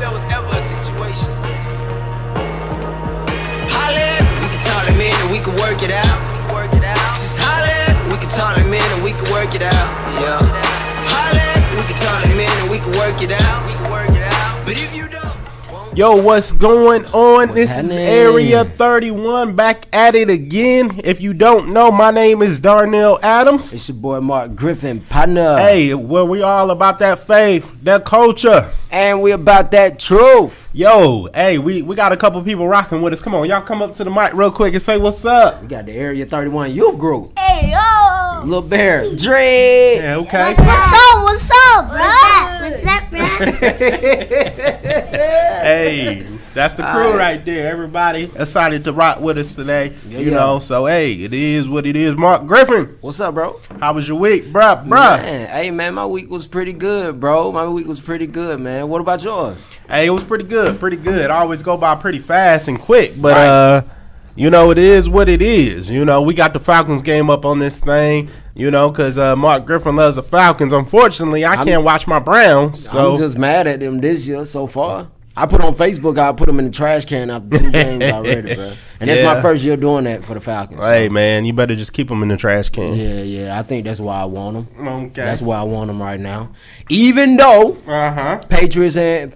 there was ever a situation. Holla, we can talk in a minute, we can work it out. Just holla, we can talk in a minute, we can work it out. Yeah. Holla, we can talk in a minute, we can work it out. But if you don't. Yo, what's going on? This is Area 31 back at it again. If you don't know, my name is Darnell Adams. It's your boy Mark Griffin, partner. Hey, well, we all about that faith, that culture. And we about that truth. Yo, hey, we got a couple people rocking with us. Come on, y'all come up to the mic real quick and say what's up. We got the Area 31 youth group. Hey, yo. Lil Bear, Dre. Yeah, okay. What's up, bro? What's up, bro? Hey, that's the crew right there. Everybody decided to rock with us today. You know, so hey, it is what it is. Mark Griffin. What's up, bro? How was your week, bruh? Man, hey, man, my week was pretty good, bro. My week was pretty good, man. What about yours? Hey, it was pretty good. I always go by pretty fast and quick, but you know, it is what it is. You know, we got the Falcons game up on this thing, you know, because Mark Griffin loves the Falcons. Unfortunately, I can't watch my Browns. So. I'm just mad at them this year so far. I put on Facebook, I put them in the trash can after 2 games already, bro. And that's my first year doing that for the Falcons. Hey, man, you better just keep them in the trash can. Yeah, I think that's why I want them. Okay. That's why I want them right now. Even though Patriots and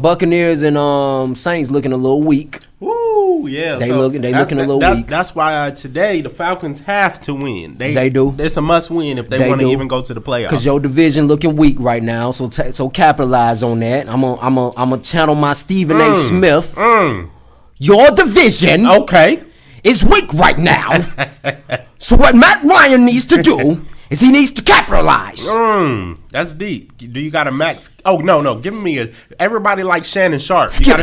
Buccaneers and Saints looking a little weak. Woo, yeah. They looking a little weak. That's why today the Falcons have to win. They do. It's a must win if they want to even go to the playoffs. Because your division looking weak right now, so capitalize on that. I'm a channel my Stephen A. Smith. Your division, is weak right now. So what Matt Ryan needs to do is he needs to capitalize. That's deep. Do you got a max? Oh no! Give me a. Everybody like Shannon Sharp. Skip.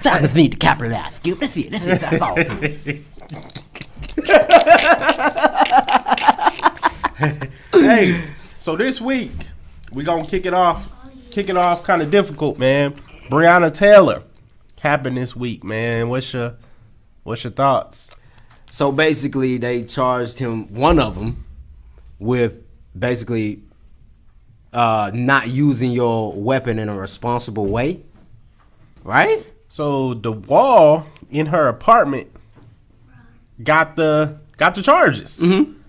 Falcons need to capitalize. Skip. That's it. That's all. Hey, so this week we gonna kick it off kind of difficult, man. Breonna Taylor happened this week, man. What's your thoughts? So basically, they charged him, one of them, with basically not using your weapon in a responsible way, right? So the wall in her apartment got the charges.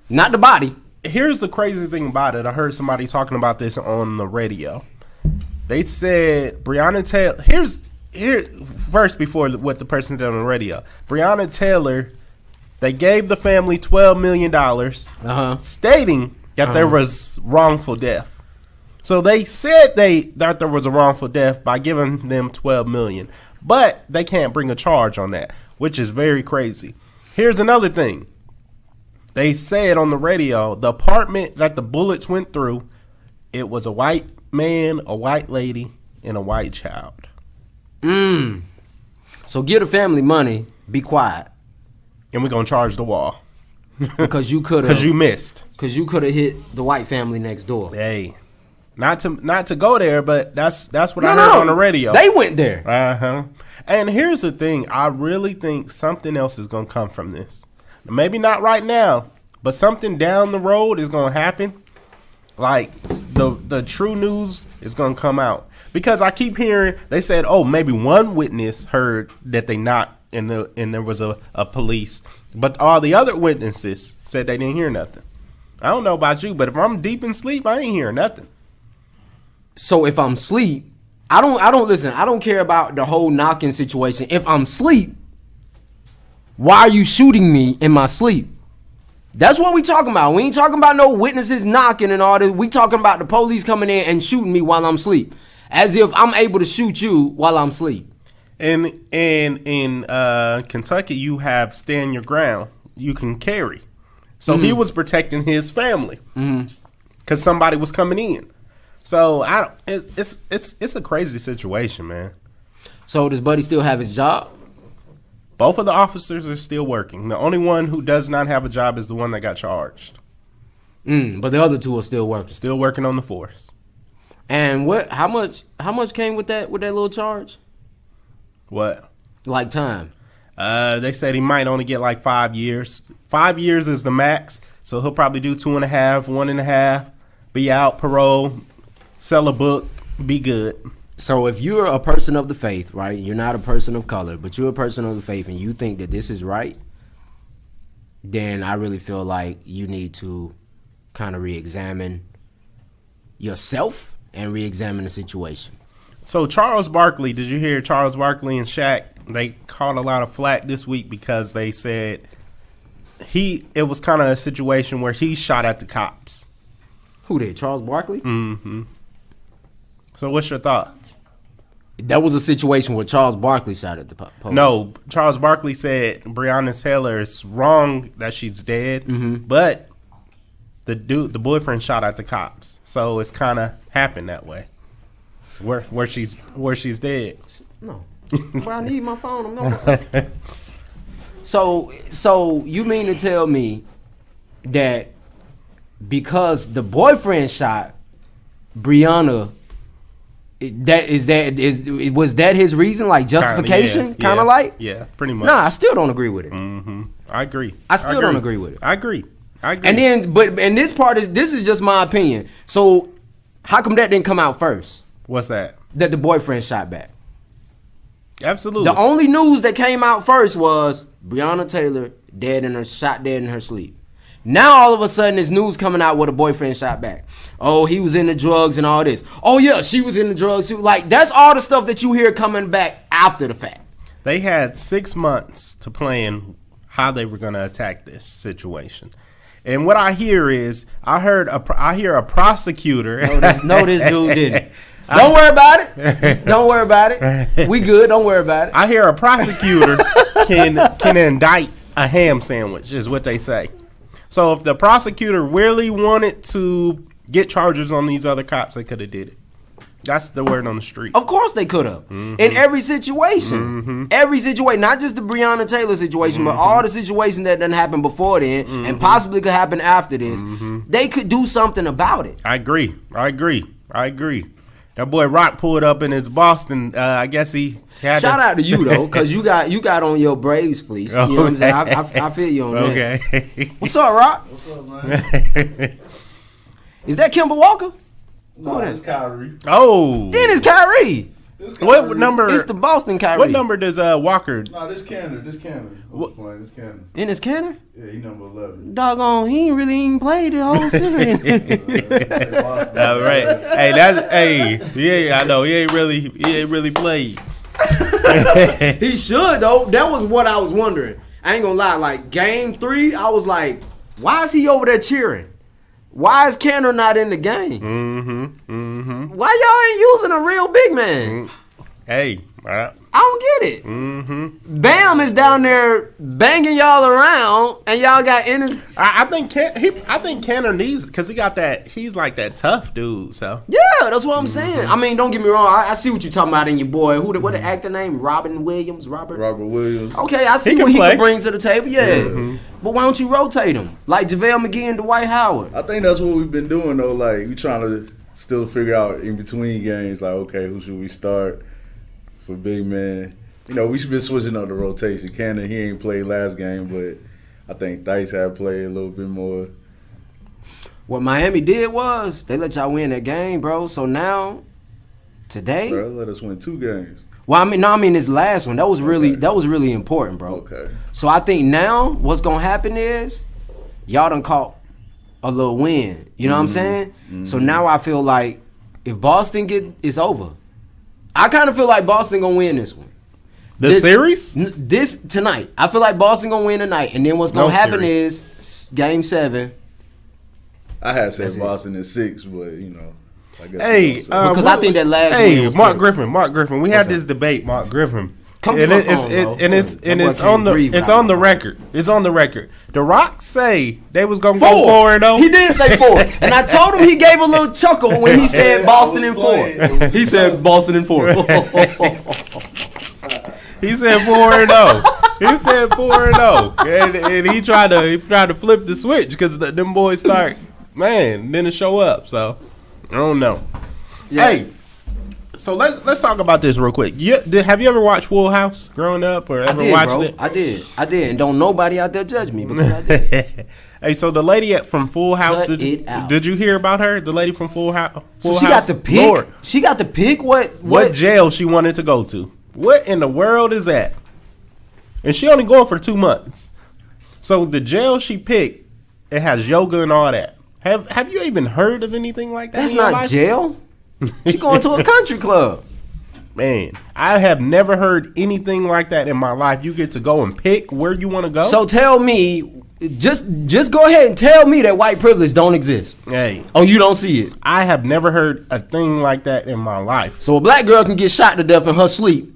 Not the body. Here's the crazy thing about it. I heard somebody talking about this on the radio. They said Breonna Taylor. Here first before what the person did on the radio. Breonna Taylor. They gave the family $12 million, stating that there was wrongful death. So they said that there was a wrongful death by giving them $12 million, but they can't bring a charge on that, which is very crazy. Here's another thing. They said on the radio, the apartment that the bullets went through, it was a white man, a white lady, and a white child. So give the family money, be quiet. And we're going to charge the wall. Because you could have. Because you missed. Because you could have hit the white family next door. Hey. Not to go there, but that's what I heard on the radio. They went there. And here's the thing. I really think something else is going to come from this. Maybe not right now, but something down the road is going to happen. Like the true news is going to come out. Because I keep hearing, they said, maybe one witness heard that they knocked and there was a police. But all the other witnesses said they didn't hear nothing. I don't know about you, but if I'm deep in sleep, I ain't hearing nothing. So if I'm asleep, I don't listen. I don't care about the whole knocking situation. If I'm asleep, why are you shooting me in my sleep? That's what we talking about. We ain't talking about no witnesses knocking and all that. We talking about the police coming in and shooting me while I'm asleep. As if I'm able to shoot you while I'm asleep. And in Kentucky, you have stand your ground. You can carry. So he was protecting his family because somebody was coming in. So it's a crazy situation, man. So does Buddy still have his job? Both of the officers are still working. The only one who does not have a job is the one that got charged. But the other two are still working. Still working on the force. And how much came with that little charge? What? Like time. They said he might only get like 5 years. 5 years is the max, so he'll probably do 2.5, 1.5, be out, parole, sell a book, be good. So if you're a person of the faith, right, you're not a person of color, but you're a person of the faith and you think that this is right, then I really feel like you need to kind of re-examine yourself and re-examine the situation. So Charles Barkley, did you hear Charles Barkley and Shaq? They caught a lot of flack this week because they said it was kind of a situation where he shot at the cops. Who did? Charles Barkley? Mm-hmm. So what's your thoughts? That was a situation where Charles Barkley shot at the police. No, Charles Barkley said Breonna Taylor is wrong that she's dead, but the boyfriend shot at the cops. So it's kind of happened that way. Where she's dead. No. Well, I need my phone. So you mean to tell me that because the boyfriend shot Breonna, was that his reason, like justification, kind of like? Yeah, pretty much. Nah, I still don't agree with it. I agree. I still don't agree with it. I agree. And then, this is just my opinion. So, how come that didn't come out first? What's that? That the boyfriend shot back. Absolutely. The only news that came out first was Breonna Taylor shot dead in her sleep. Now all of a sudden there's news coming out where the boyfriend shot back. Oh, he was into drugs and all this. Oh yeah, she was into drugs too. Like, that's all the stuff that you hear coming back after the fact. They had 6 months to plan how they were going to attack this situation. And what I hear is, I hear a prosecutor. No, this dude didn't. Don't worry about it. Don't worry about it. We good. Don't worry about it. I hear a prosecutor can indict a ham sandwich, is what they say. So if the prosecutor really wanted to get charges on these other cops, they could have did it. That's the word on the street. Of course they could have. In every situation. Every situation. Not just the Breonna Taylor situation, but all the situations that done happened before then and possibly could happen after this. They could do something about it. I agree. That boy Rock pulled up in his Boston. I guess he had Shout out to you, though, because you got on your Braves fleece. You know what I'm saying? I feel you on that. Okay. What's up, Rock? What's up, man? Is that Kemba Walker? No, it's Kyrie. Oh. Then it's Kyrie. This What Kyrie. number? It's the Boston Kyrie. What number does Walker? No, this Canner. Who's playing? This Canner. In his canner? Yeah, he number 11. Doggone, he ain't really even played the whole series. All right. Yeah, I know. He ain't really played. He should, though. That was what I was wondering. I ain't gonna lie. Like, game 3, I was like, why is he over there cheering? Why is Canner not in the game? Why y'all ain't using a real big man? Hey, I don't get it. Bam is down there banging y'all around, and y'all got Ennis. I think Canner needs, because he got that. He's like that tough dude. So Yeah, that's what I'm saying. I mean, don't get me wrong. I see what you're talking about in your boy. What the actor name? Robert Williams. Robert Williams. Okay, I see He can what he play. can bring to the table. Yeah, but why don't you rotate him like JaVale McGee and Dwight Howard? I think that's what we've been doing, though. Like, we trying to still figure out in between games, like, okay, who should we start for big man? You know, we should be switching up the rotation. Cannon, he ain't played last game, but I think Dice had played a little bit more. What Miami did was they let y'all win that game, bro. So now, today, Bro, let us win 2 games. well, I mean this last one that was really important, bro. Okay. So I think now what's gonna happen is y'all done caught a little win. You know what I'm saying? So now I feel like if Boston it's over. I kind of feel like Boston gonna win this one. the series. This tonight, I feel like Boston gonna win tonight, and then what's gonna No happen series. is Game 7. I had said That's it. Boston in 6, but, you know, I guess. Hey, Because I think that last Hey, win was Mark crazy. Griffin. We had this debate, Mark Griffin. Come and to my it's phone, it, bro. and it's That and boy it's can't on the breathe it's right on the now. record. It's on the record. The Rock say they was gonna go 4-0. He did say 4, and I told him he gave a little chuckle when he said Boston in 4. He said Boston in 4. He said 4-0. He said 4-0, and he tried to flip the switch because them boys didn't show up. So I don't know. Yeah. Hey, So let's talk about this real quick. Have you ever watched Full House growing up, or ever watched it? I did, and don't nobody out there judge me because I did. Hey, so the lady from Full House, Cut it out. did you hear about her? The lady from Full House. So she got to pick. Lord, She got to pick what jail she wanted to go to. What in the world is that? And she only going for 2 months. So the jail she picked, it has yoga and all that. Have you even heard of anything like that? That's in your not life? jail. She going to a country club. Man, I have never heard anything like that in my life. You get to go and pick where you want to go. So tell me, just go ahead and tell me that white privilege don't exist. Hey, Oh, you don't see it. I have never heard a thing like that in my life. So a black girl can get shot to death in her sleep,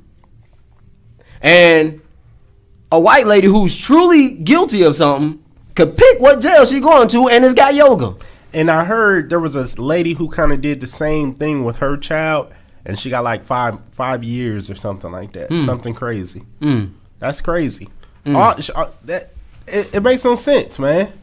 and a white lady who's truly guilty of something could pick what jail she going to, and it's got yoga. And I heard there was a lady who kind of did the same thing with her child, and she got like five years or something like that. Something crazy. That's crazy. It makes no sense, man.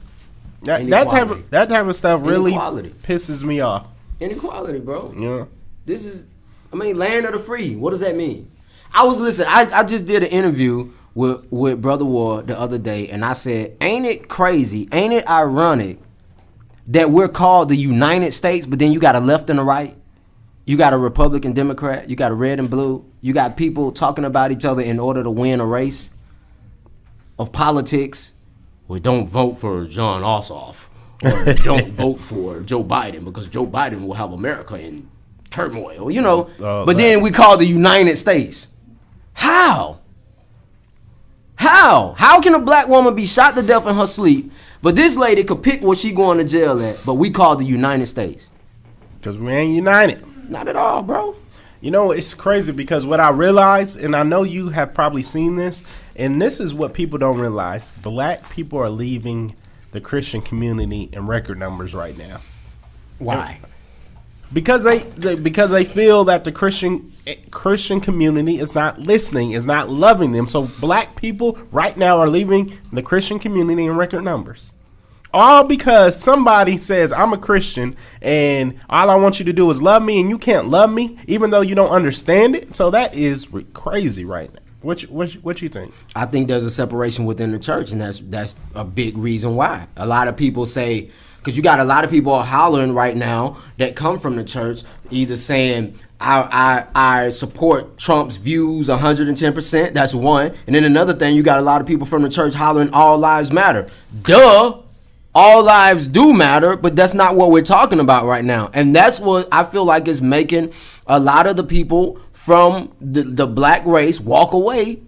That type of stuff really Inequality. pisses me off. Inequality, bro. Yeah. This is, land of the free. What does that mean? I just did an interview with Brother Ward the other day, and I said, ain't it crazy, ain't it ironic that we're called the United States, but then you got a left and a right? You got a Republican, Democrat, you got a red and blue, you got people talking about each other in order to win a race of politics. Well, don't vote for John Ossoff, or don't vote for Joe Biden because Joe Biden will have America in turmoil, but then we call the United States. How can a black woman be shot to death in her sleep, but this lady could pick where she going to jail at, but we call the United States? Because we ain't united. Not at all, bro. It's crazy because what I realized, and I know you have probably seen this, and this is what people don't realize. Black people are leaving the Christian community in record numbers right now. Why? Because they feel that the Christian community is not listening, is not loving them. So black people right now are leaving the Christian community in record numbers. All because somebody says, I'm a Christian, and all I want you to do is love me, and you can't love me, even though you don't understand it. So that is crazy right now. What you think? I think there's a separation within the church, and that's a big reason why. A lot of people say, because you got a lot of people hollering right now that come from the church, either saying, I support Trump's views 110%. That's one. And then another thing, you got a lot of people from the church hollering all lives matter. Duh. All lives do matter, but that's not what we're talking about right now. And that's what I feel like is making a lot of the people from the black race walk away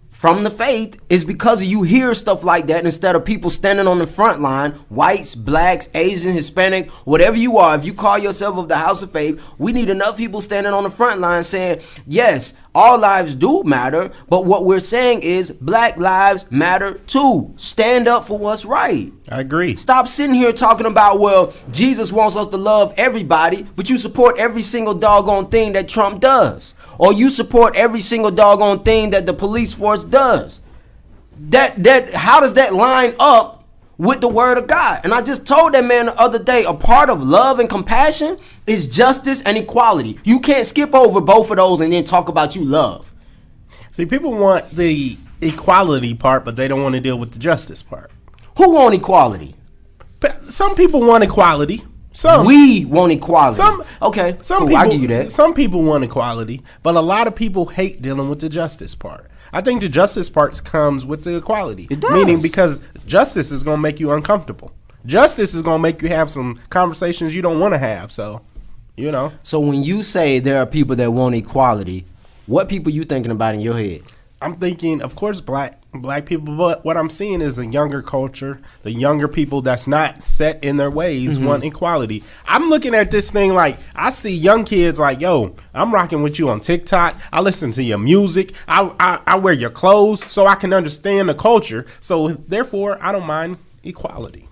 from the faith, is because you hear stuff like that instead of people standing on the front line, whites, blacks, Asian, Hispanic, whatever you are. If you call yourself of the house of faith, we need enough people standing on the front line saying, yes, all lives do matter, but what we're saying is black lives matter too. Stand up for what's right. I agree. Stop sitting here talking about, well, Jesus wants us to love everybody, but you support every single doggone thing that Trump does. Or you support every single doggone thing that the police force does. How does that line up with the word of God? And I just told that man the other day, a part of love and compassion is justice and equality. You can't skip over both of those and then talk about you love. See, people want the equality part, but they don't want to deal with the justice part. Who want equality? Some people want equality. We want equality. Okay, some cool, people, I'll give you that. Some people want equality, but a lot of people hate dealing with the justice part. I think the justice part comes with the equality. It does. Meaning because justice is going to make you uncomfortable. Justice is going to make you have some conversations you don't want to have. So, So when you say there are people that want equality, what people you thinking about in your head? I'm thinking, of course, black people, but what I'm seeing is a younger culture, the younger people that's not set in their ways want equality. I'm looking at this thing like, I see young kids like, yo, I'm rocking with you on TikTok. I listen to your music. I wear your clothes so I can understand the culture. So therefore, I don't mind equality.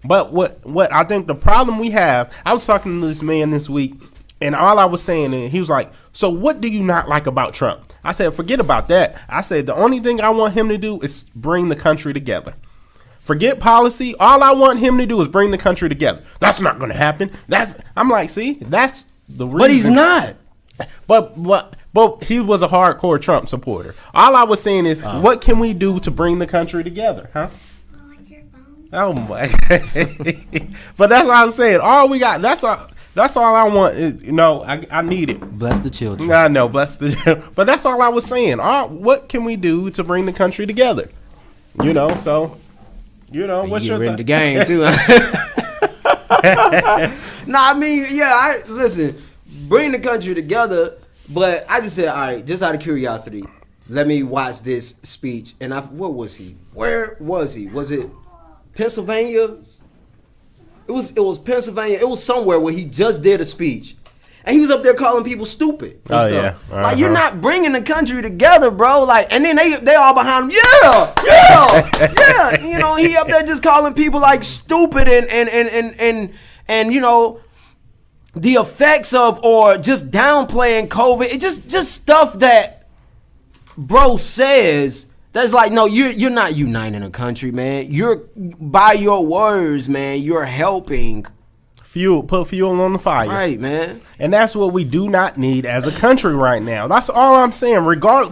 But what I think the problem we have, I was talking to this man this week, and all I was saying, and he was like, so what do you not like about Trump? I said, forget about that. I said, the only thing I want him to do is bring the country together. Forget policy. All I want him to do is bring the country together. That's not going to happen. I'm like, see, that's the reason. But he's not. But he was a hardcore Trump supporter. All I was saying is, what can we do to bring the country together, huh? Oh my! But that's what I was saying. All we got. That's all I want. Is, I need it. Bless the children. I know, bless the. But that's all I was saying. What can we do to bring the country together? So. What's your the game too? Listen, bring the country together. But I just said, all right, just out of curiosity, let me watch this speech. And what was he? Where was he? Was it Pennsylvania? It was Pennsylvania. It was somewhere where he just did a speech. And he was up there calling people stupid and stuff. Yeah. Uh-huh. Like, you're not bringing the country together, bro. Like, and then they all behind him. Yeah. He up there just calling people like stupid and the effects of or just downplaying COVID. It just stuff that bro says that's like, no, you're not uniting a country, man. You're by your words, man. You're helping. Put fuel on the fire. Right, man. And that's what we do not need as a country right now. That's all I'm saying.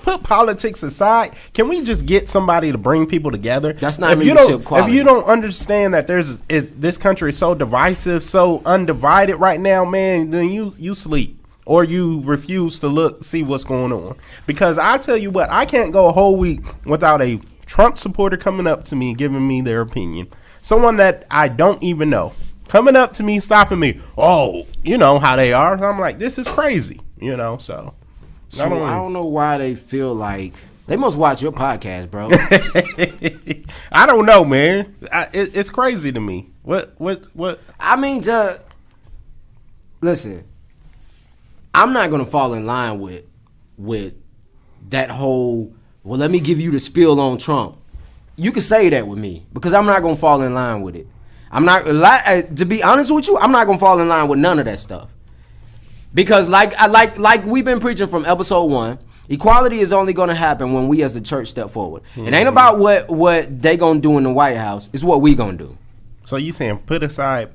Put politics aside. Can we just get somebody to bring people together? That's not leadership quality. If you don't understand that this country is so divisive, so undivided right now, man, then you sleep. Or you refuse to see what's going on. Because I tell you what, I can't go a whole week without a Trump supporter coming up to me and giving me their opinion. Someone that I don't even know. Coming up to me, stopping me. Oh, you know how they are. I'm like, this is crazy. So I don't know why they feel like they must watch your podcast, bro. I don't know, man. It's crazy to me. What? I mean, listen. I'm not gonna fall in line with that whole. Well, let me give you the spiel on Trump. You can say that with me because I'm not gonna fall in line with it. I'm not, to be honest with you, I'm not gonna fall in line with none of that stuff. Because like we've been preaching from episode 1, equality is only gonna happen when we as the church step forward. Mm-hmm. It ain't about what they gonna do in the White House. It's what we gonna do. So you saying put aside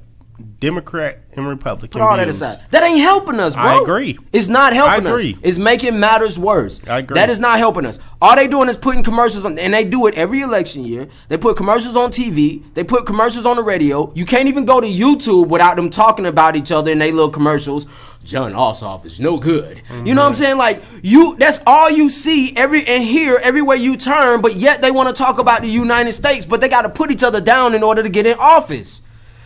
Democrat and Republican Put all views. that aside. That ain't helping us, bro. I agree. It's not helping I agree. us. It's making matters worse. I agree. That is not helping us. All they doing is putting commercials on, and they do it every election year. They put commercials on TV. They put commercials on the radio. You can't even go to YouTube without them talking about each other in their little commercials. John Ossoff is no good. Mm-hmm. You know what I'm saying? Like, that's all you see and hear everywhere you turn, but yet they want to talk about the United States, but they got to put each other down in order to get in office.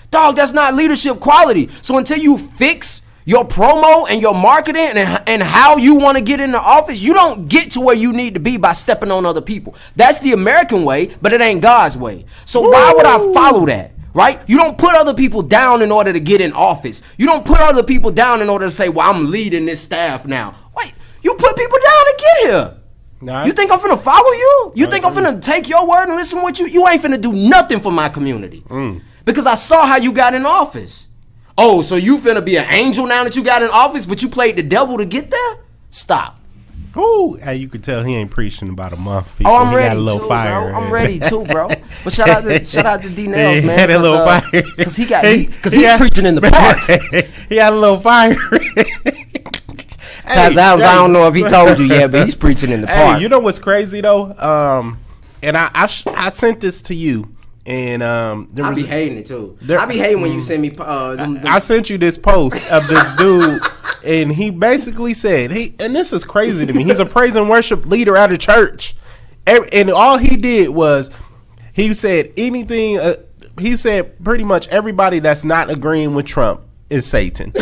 Dog, that's not leadership quality. So until you fix your promo and your marketing and how you want to get into office, you don't get to where you need to be by stepping on other people. That's the American way, but it ain't God's way. So why would I follow that? Right? You don't put other people down in order to get in office. You don't put other people down in order to say, well, I'm leading this staff now. Wait, you put people down to get here. Nah, you think I'm finna follow you? You think I'm finna take your word and listen to what you ain't finna do nothing for my community. Because I saw how you got in office. Oh, so you finna be an angel now that you got in office, but you played the devil to get there? Stop. Ooh, hey, you could tell he ain't preaching about a month. People. Oh, I'm he ready got a little too, fire. bro. I'm ready too, bro. But shout out to D Nails, he man. Had a little fire because he's preaching in the park. He had a little fire. I don't know if he told you yet, but he's preaching in the park. Hey, you know what's crazy though? And I sent this to you. And I be hating it too. I be hating when you send me. I sent you this post of this dude, and he basically said, and this is crazy to me. He's a praise and worship leader at a church, and all he did was he said anything. He said pretty much everybody that's not agreeing with Trump is Satan.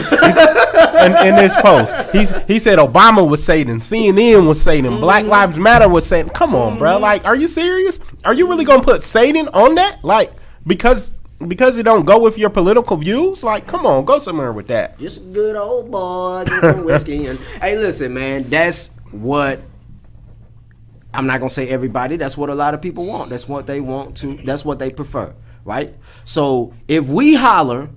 in this post, he said Obama was Satan, CNN was Satan, Black Lives Matter was Satan. Come on, bro. Like, are you serious? Are you really gonna put Satan on that? Like, because it don't go with your political views? Like, come on, go somewhere with that. Just a good old boy drinking whiskey. Hey, listen, man, that's what. I'm not gonna say everybody. That's what a lot of people want. That's what they want to. That's what they prefer, right? So if we holler,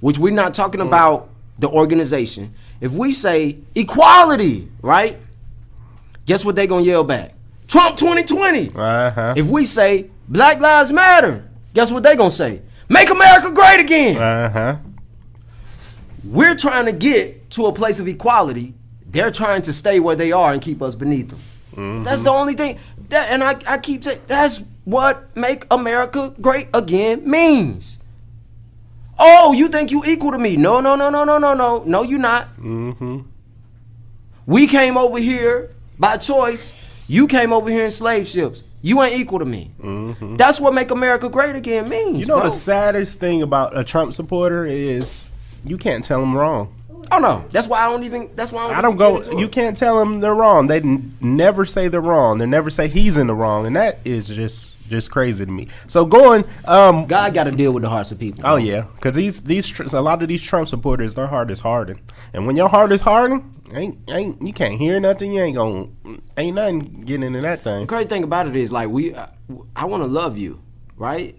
which we're not talking about the organization, if we say equality, right? Guess what they gonna yell back? Trump 2020. Uh-huh. If we say Black Lives Matter, guess what they gonna say? Make America great again. Uh-huh. We're trying to get to a place of equality. They're trying to stay where they are and keep us beneath them. That's the only thing. And I keep saying, that's what make America great again means. Oh, you think you equal to me? No. No, you're not. We came over here by choice. You came over here in slave ships. You ain't equal to me. That's what make America great again means. You know, bro. the saddest thing about a Trump supporter is you can't tell them wrong. Oh no, that's why I don't even. That's why I don't go. You can't tell them they're wrong. They never say they're wrong. They never say he's in the wrong, and that is just crazy to me. So going, God got to deal with the hearts of people. oh yeah, because a lot of these Trump supporters, their heart is hardened, and when your heart is hardened, ain't you can't hear nothing. You ain't nothing getting into that thing. The crazy thing about it is, like, I want to love you, right?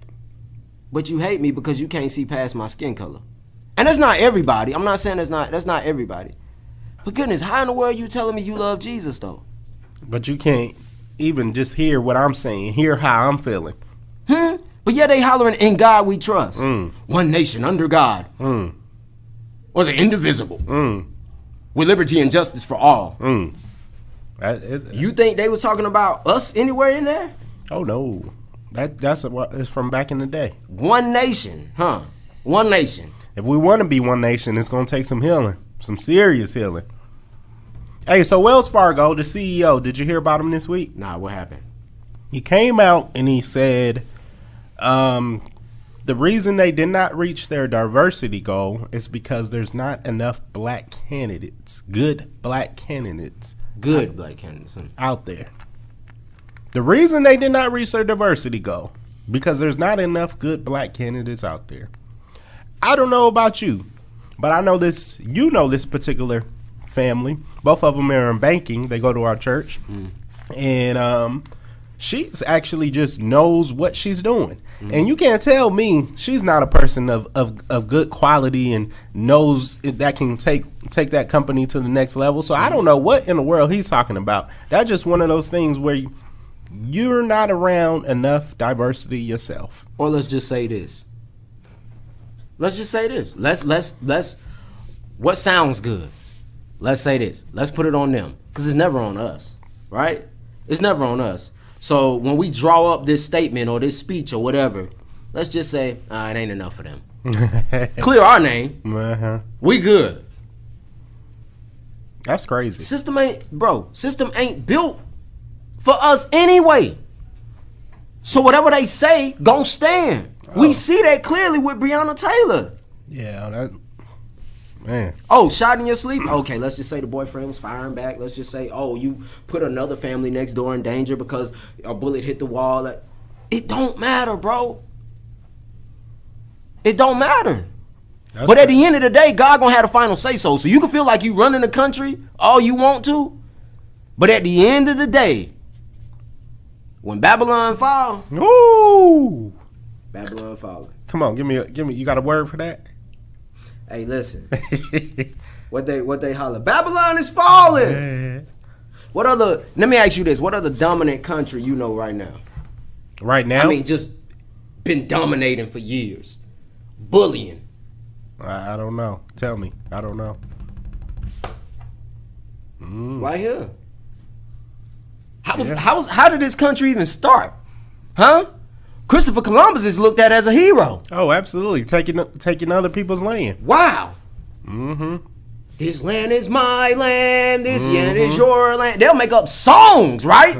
But you hate me because you can't see past my skin color. And that's not everybody. I'm not saying that's not everybody. But goodness, how in the world are you telling me you love Jesus, though? But you can't even just hear what I'm saying, hear how I'm feeling. But yeah, they hollering, in God we trust. One nation under God. Was it indivisible? With liberty and justice for all. You think they was talking about us anywhere in there? Oh no, it's from back in the day. One nation, huh? One nation. If we want to be one nation, it's going to take some healing, some serious healing. Hey, so Wells Fargo, the CEO, did you hear about him this week? Nah, what happened? He came out and he said the reason they did not reach their diversity goal is because there's not enough black candidates, good black candidates out there. The reason they did not reach their diversity goal, because there's not enough good black candidates out there. I don't know about you, but I know this. You know this particular family. Both of them are in banking. They go to our church, and she's actually just knows what she's doing. And you can't tell me she's not a person of good quality and knows that can take that company to the next level. So I don't know what in the world he's talking about. That's just one of those things where you're not around enough diversity yourself. Or let's just say this. Let's what sounds good? Let's say this. Let's put it on them. Because it's never on us. Right? It's never on us. So when we draw up this statement or this speech or whatever, let's just say, it ain't enough for them. Clear our name. We good. That's crazy. System ain't built for us anyway. So whatever they say, gon' stand. We see that clearly with Breonna Taylor. Yeah, man. Oh, shot in your sleep? Okay, let's just say the boyfriend was firing back. Let's just say, oh, you put another family next door in danger because a bullet hit the wall. It don't matter, bro. It don't matter. But at the end of the day, God gonna have the final say so. So you can feel like you running the country all you want to, but at the end of the day, when Babylon fall, ooh. Babylon falling. Come on, give me. You got a word for that? Hey, listen. what they holler? Babylon is falling. What other? Let me ask you this: what other dominant country you know right now? Right now? I mean, just been dominating for years, bullying. I don't know. Tell me. I don't know. Right here. How did this country even start? Huh? Christopher Columbus is looked at as a hero. Oh, absolutely. Taking other people's land. Wow. This land is my land. This land is your land. They'll make up songs, right?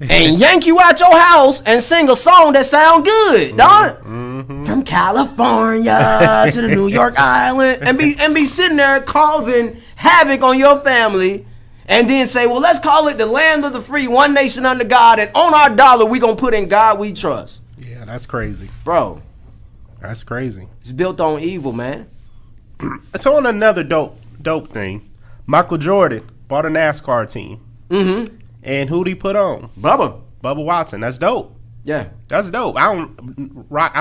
And yank you out your house and sing a song that sound good, don't it? From California to the New York Island, and be sitting there causing havoc on your family. And then say, well, let's call it the land of the free, one nation under God, and on our dollar, we going to put in God we trust. Yeah, that's crazy. Bro. That's crazy. It's built on evil, man. So on another dope thing, Michael Jordan bought a NASCAR team. And who'd he put on? Bubba Watson. That's dope. Yeah. That's dope. I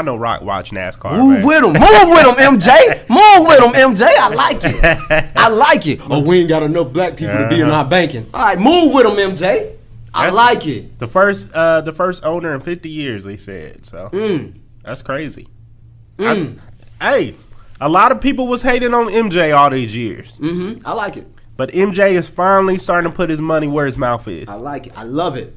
know Rock watch NASCAR. Move with him, MJ. Move with him, MJ. I like it. Oh, we ain't got enough black people to be in our banking. All right, move with him, MJ. I like it. The first owner in 50 years, they said. So that's crazy. Hey, a lot of people was hating on MJ all these years. I like it. But MJ is finally starting to put his money where his mouth is. I like it. I love it.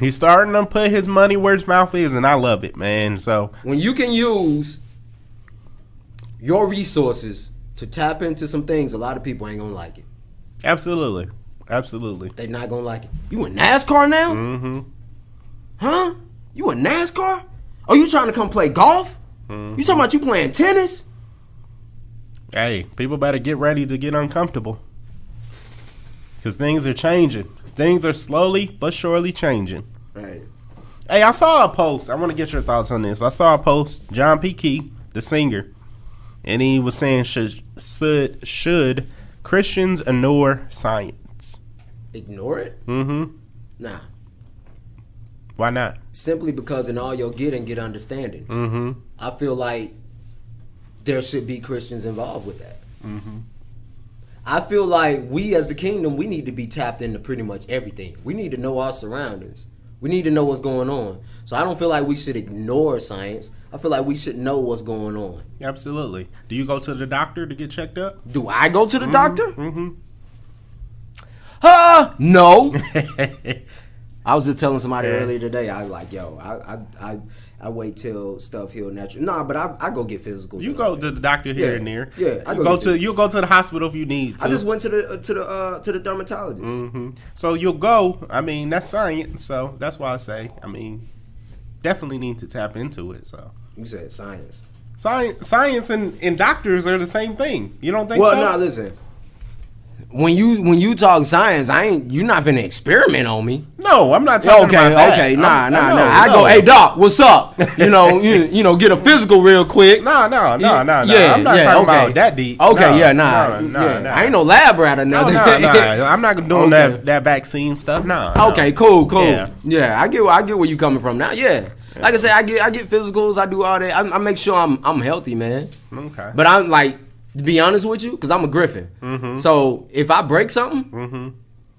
He's starting to put his money where his mouth is, and I love it, man. So When you can use your resources to tap into some things, a lot of people ain't gonna like it. absolutely. They not gonna like it. You in NASCAR now? Mm-hmm. Huh? You in NASCAR? Oh, you trying to come play golf? Mm-hmm. You talking about you playing tennis? Hey, people better get ready to get uncomfortable. Because things are changing. Things are slowly but surely changing. Right. Hey, I saw a post. I want to get your thoughts on this. I saw a post, John P. Key, the singer, and he was saying, should Christians ignore science? Ignore it? Mm-hmm. Nah. Why not? Simply because in all your get understanding. Mm-hmm. I feel like there should be Christians involved with that. Mm-hmm. I feel like we as the kingdom, we need to be tapped into pretty much everything. We need to know our surroundings. We need to know what's going on. So I don't feel like we should ignore science. I feel like we should know what's going on. Absolutely. Do you go to the doctor to get checked up? Do I go to the doctor? Mm-hmm. No. I was just telling somebody earlier today. I was like, yo, I wait till stuff heal naturally. Nah, but I go get physical. You go to the doctor here and there. Yeah, I You'll go to the hospital if you need to. I just went to the dermatologist. Mm-hmm. So you'll go. I mean, that's science. So that's why I say. I mean, definitely need to tap into it. So You said science. science and doctors are the same thing. You don't think? Well, so? no, listen. When you talk science, you're not finna experiment on me. No, I'm not talking about that. Okay, nah. No, I no. go, hey doc, what's up? You know, get a physical real quick. No. I'm not Yeah, talking about that deep. Okay, No, nah. no. I ain't no lab rat or No, nothing. I'm not doing Okay. that vaccine stuff. No. Okay, cool. Yeah. Yeah, I get where you coming from now. Yeah, like I said, I get physicals. I do all that. I make sure I'm healthy, man. Okay. But I'm like, to be honest with you, because I'm a Griffin. Mm-hmm. So if I break something,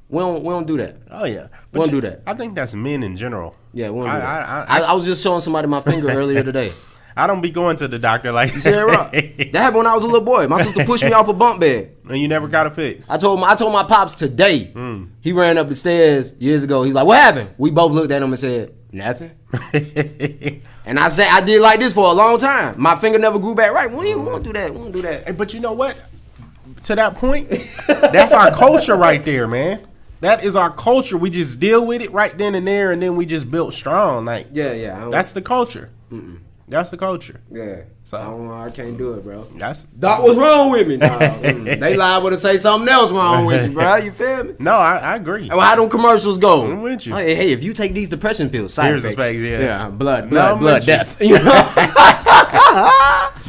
we don't do that. Oh yeah, We don't do that. I think that's men in general. Yeah, we don't do that. I I was just showing somebody my finger earlier today. I don't be going to the doctor like You see that, right? That happened when I was a little boy. My sister pushed me off a bump bed. and you never got it fixed. I told my pops today. He ran up the stairs years ago. He's like, "What happened?" We both looked at him and said, "Nothing." And I said, I did like this for a long time. My finger never grew back right. We won't do that. We won't do that. Hey, but you know what? To that point, that's our culture right there, man. That is our culture. We just deal with it right then and there, and then we just built strong. Like, Yeah. that's the culture. That's the culture. Yeah. So I can't do it, bro. that's Doc, what's wrong with me? Nah, they liable to say something else wrong with you, bro. You feel me? no. I agree. Well, how them commercials go? I'm with you. Hey, if you take these depression pills, side Here's the effects. facts, yeah. blood, I'm with you. death. You know?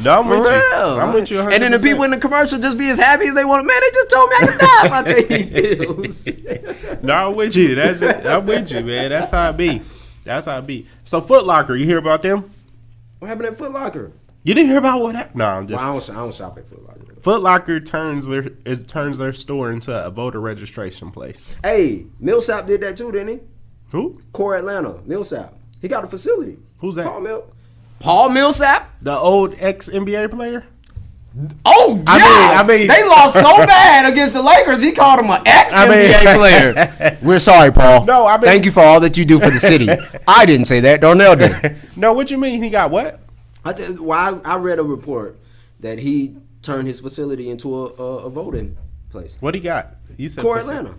No, I'm For with you. real. I'm with you. 100%. And then the people in the commercial just be as happy as they want. Man, they just told me I could die if I take these pills. No, I'm with you. That's it. I'm with you, man. That's how it be. That's how it be. So Foot Locker, you hear about them? What happened at Foot Locker? You didn't hear about what happened? No, I'm just. Well, I don't shop at Foot Locker. Foot Locker turns their store into a voter registration place. Hey, Millsap did that too, didn't he? Who? Core Atlanta, Millsap. He got a facility. Who's that? Paul Millsap? The old ex NBA player? Oh, yeah. I mean- they lost so bad against the Lakers. He called him an ex-NBA player. We're sorry, Paul. No, I mean- Thank you for all that you do for the city. I didn't say that. Darnell did. No, what you mean? He got what? I read a report that he turned his facility into a voting place. What he got? You said Core percent. Atlanta.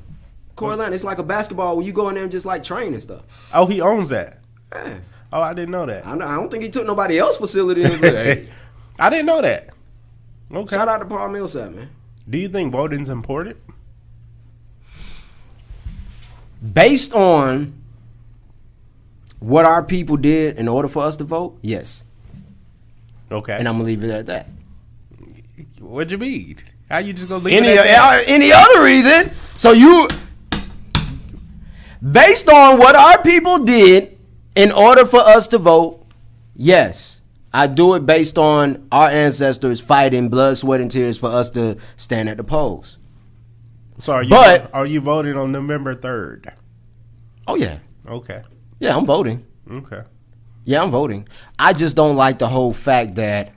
Core Atlanta. It's like a basketball where you go in there and just like train and stuff. Oh, he owns that. Yeah. Oh, I didn't know that. I don't think he took nobody else's facility. Hey, I didn't know that. Okay. shout out to Paul Millsap, man. Do you think voting's important? Based on what our people did in order for us to vote, yes. Okay. And I'm gonna leave it at that. What'd you mean? How you just gonna leave Any it at that? any other reason? So you, based on what our people did in order for us to vote, yes, I do it based on our ancestors fighting blood, sweat, and tears for us to stand at the polls. So are you voting on November 3rd? Oh yeah, Okay. yeah, I'm voting. Okay. Yeah, I'm voting. I just don't like the whole fact that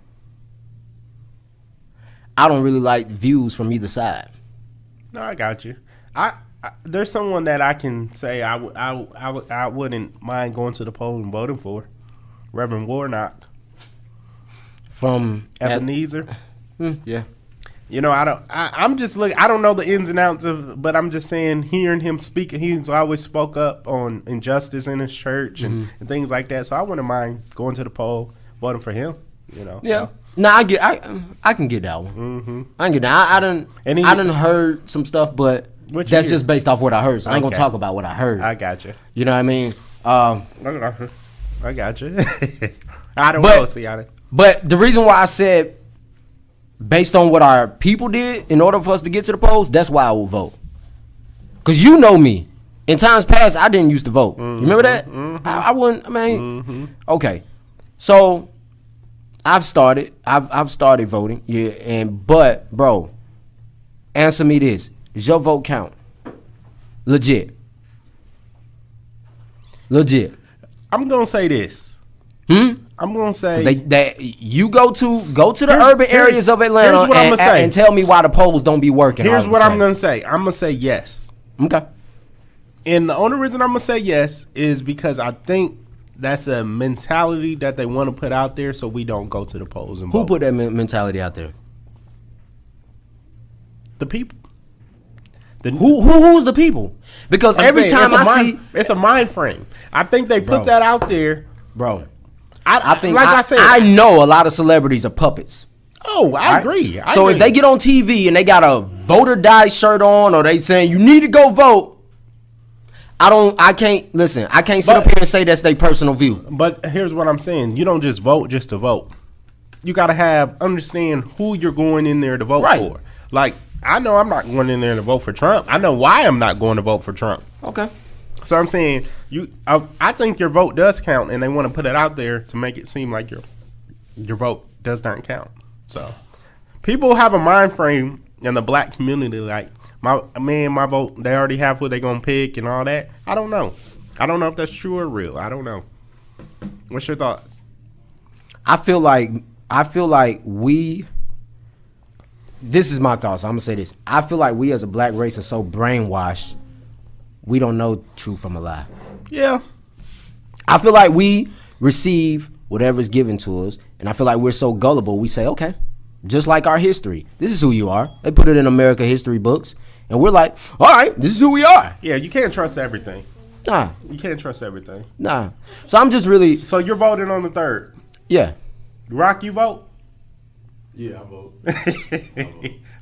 I don't really like views from either side. No, I got you. I there's someone that I can say I wouldn't mind going to the poll and voting for. Reverend Warnock From Ebenezer. yeah. You know, I'm just looking. I don't know the ins and outs of, but I'm just saying, hearing him speak, he's always spoke up on injustice in his church and things like that. So I wouldn't mind going to the poll, voting for him. You know. Yeah. So. No, I can get that one. Mm-hmm. I can get that. I done heard some stuff, but What you that's hear? just based off what I heard. So I ain't gonna Okay. talk about what I heard. I got you. You know what I mean? I got you. I don't But- know. See, But the reason why I said based on what our people did in order for us to get to the polls, that's why I will vote. Cause you know me. In times past, I didn't used to vote. You remember that? I wouldn't. I mean, okay. So I've started voting. Yeah, but bro, answer me this: does your vote count? Legit. I'm gonna say this. I'm gonna say You go to the urban areas of Atlanta here's what I'm gonna say. and tell me why the polls don't be working. Here's all of a what I'm sudden. gonna say. I'm gonna say yes. Okay. And the only reason I'm gonna say yes is because I think that's a mentality that they want to put out there, so we don't go to the polls and Who vote. put that mentality out there? The people. Who's the people? Because I'm every saying time I see, it's a mind frame. I think they Bro. put that out there. bro, I I think like I said. I know a lot of celebrities are puppets. I right? agree. I So agree. if they get on TV and they got a vote or die shirt on, or they saying you need to go vote, I can't listen. I can't sit But- up here and say that's their personal view. But here's what I'm saying: you don't just vote just to vote. You got to understand who you're going in there to vote Right. for. Like, I know I'm not going in there to vote for Trump. I know why I'm not going to vote for Trump. Okay. So I'm saying I think your vote does count, and they want to put it out there to make it seem like your vote does not count. So people have a mind frame in the black community like my vote. They already have who they gonna pick and all that. I don't know if that's true or real. I don't know. What's your thoughts? I feel like we. This is my thoughts. I'm gonna say this. I feel like we as a black race are so brainwashed, we don't know truth from a lie. Yeah, I feel like we receive whatever's given to us, and I feel like we're so gullible. We say, okay, just like our history. This is who you are. They put it in America history books, and we're like, all right, this is who we are. yeah. You can't trust everything. Nah. You can't trust everything. So I'm just really, So you're voting on the 3rd. yeah. Rock, you vote? Yeah, I vote.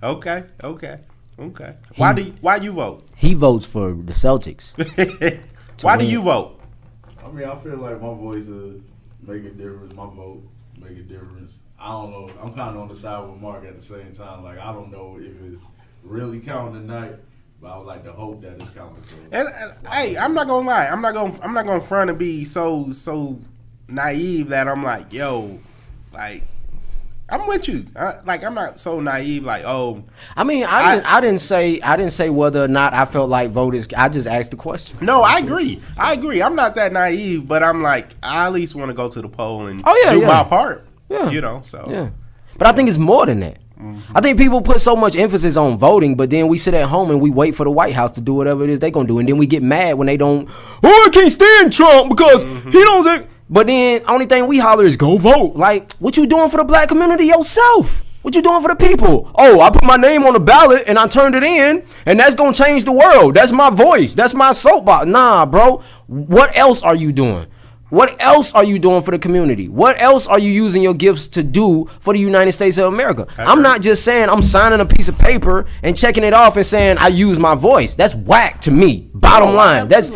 Okay. Why you vote? He votes for the Celtics. Why do you vote? I mean, I feel like my voice will make a difference. My vote make a difference. I don't know. I'm kind of on the side with Mark at the same time. Like, I don't know if it's really counting tonight, but I would like to hope that it's counting. So. And hey, I'm not gonna lie. I'm not gonna front and be so naive that I'm like, yo, like, I'm with you. I'm not so naive. Like, oh, I mean, I didn't say whether or not I felt like voters. I just asked the question. no, I agree. I'm not that naive, but I'm like, I at least want to go to the poll and Oh, yeah, do yeah. my part. Yeah. You know, so Yeah, but I think it's more than that. I think people put so much emphasis on voting, but then we sit at home and we wait for the White House to do whatever it is they gonna do, and then we get mad when they don't. Oh, I can't stand Trump because he don't say. But then only thing we holler is go vote. Like, what you doing for the black community yourself? What you doing for the people? Oh, I put my name on the ballot and I turned it in, and that's gonna change the world. That's my voice. That's my soapbox. Nah, bro. What else are you doing? What else are you doing for the community? What else are you using your gifts to do for the United States of America? I'm not just saying I'm signing a piece of paper and checking it off and saying I use my voice. That's whack to me. Bottom line, that's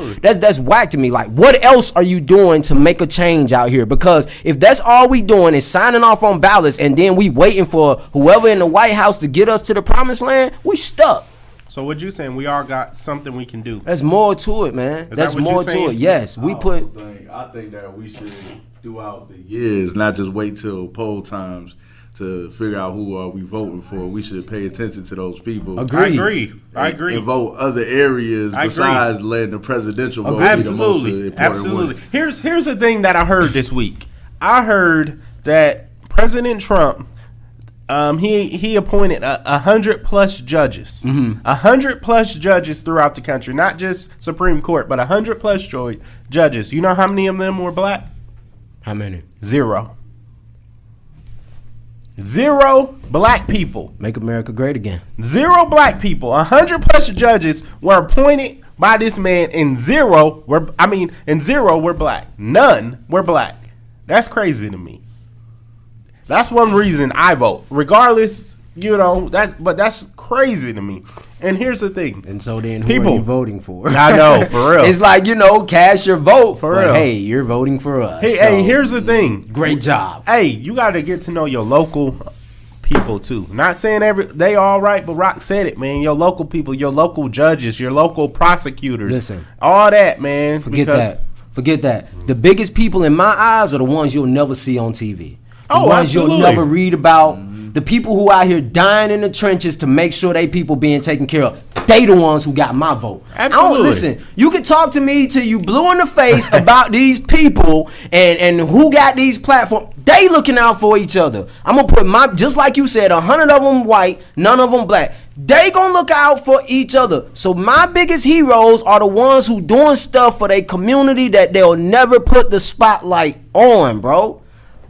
whack to me. Like, what else are you doing to make a change out here? Because if that's all we doing is signing off on ballots and then we waiting for whoever in the White House to get us to the promised land, we stuck. So what you saying? We all got something we can do. There's more to it, man. that There's what you more to saying? it. Yes, we put. I think that we should throughout the years, not just wait till poll times to figure out who are we voting for. We should pay attention to those people. Agreed. I agree. And vote other areas I agree. besides letting the presidential vote. Absolutely. Here's the thing that I heard this week. I heard that President Trump He appointed 100+ judges, 100+ judges throughout the country, not just Supreme Court, but 100+ judges. You know how many of them were black? How many? 0. 0 black people. Make America great again. 0 black people. 100+ judges were appointed by this man, and 0 were black. None were black. That's crazy to me. That's one reason I vote, regardless. But that's crazy to me. And here's the thing. And so then, who are you voting for? I know, for real. It's like, cast your vote for real. Hey, you're voting for us. Hey, here's the thing. Great job. Hey, you got to get to know your local people too. Not saying they all right, but Rock said it, man. Your local people, your local judges, your local prosecutors. Listen, all that, man. Forget that. The biggest people in my eyes are the ones you'll never see on TV. The ones absolutely. You'll never read about. The people who out here dying in the trenches to make sure they people being taken care of. They the ones who got my vote. Absolutely. Listen, you can talk to me till you blue in the face about these people and who got these platforms. They looking out for each other. I'm gonna put just like you said, 100 of them white, none of them black. They gonna look out for each other. So my biggest heroes are the ones who doing stuff for their community that they'll never put the spotlight on, bro.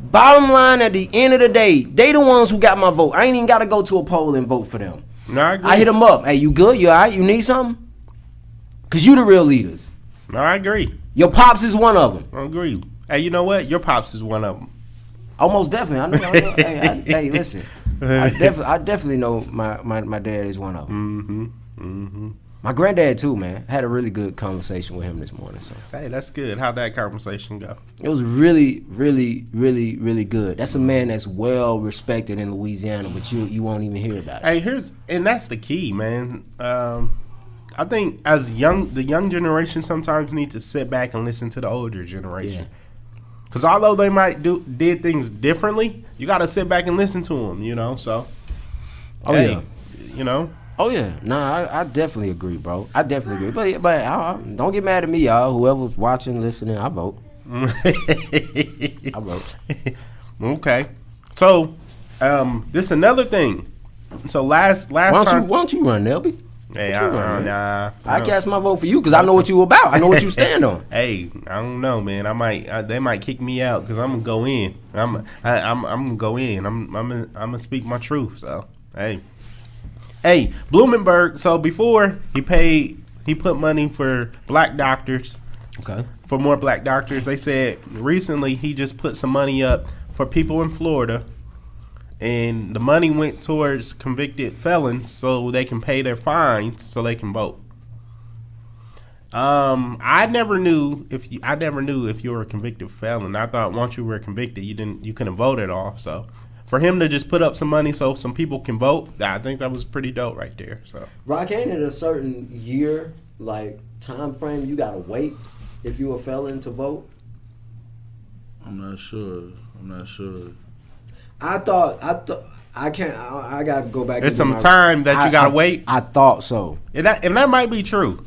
Bottom line, at the end of the day, they the ones who got my vote. I ain't even got to go to a poll and vote for them. No, I agree. I hit them up. Hey, you good? You all right? You need something? Because you the real leaders. No, I agree. Your pops is one of them. I agree. Hey, you know what? Your pops is one of them. Almost definitely. I know. Hey, listen. I definitely know my dad is one of them. My granddad too, man. I had a really good conversation with him this morning. So hey, that's good. How'd that conversation go? It was really, really, really, really good. That's a man that's well respected in Louisiana, but you won't even hear about it. Hey, and that's the key, man. I think the young generation sometimes need to sit back and listen to the older generation. Because although they might did things differently, you got to sit back and listen to them, So, Oh yeah, nah, I definitely agree, bro. I definitely agree, but don't get mad at me, y'all. Whoever's watching, listening, I vote. I vote. Okay, so this another thing. So last time, why don't you run, Nelby? Hey, nah. I cast my vote for you because I know what you about. I know what you stand on. Hey, I don't know, man. They might kick me out because I'm gonna go in. I'm gonna go in. I'm gonna speak my truth. So hey, Bloomberg. So before he put money for black doctors. Okay. For more black doctors, they said recently he just put some money up for people in Florida. And the money went towards convicted felons so they can pay their fines so they can vote. I never knew if you were a convicted felon. I thought once you were convicted, you couldn't vote at all. So for him to just put up some money so some people can vote, I think that was pretty dope right there. So Rock, ain't it a certain year, like time frame, you gotta wait if you a felon to vote? I'm not sure. I gotta go back. There's some time that you gotta wait. I thought so. And that might be true.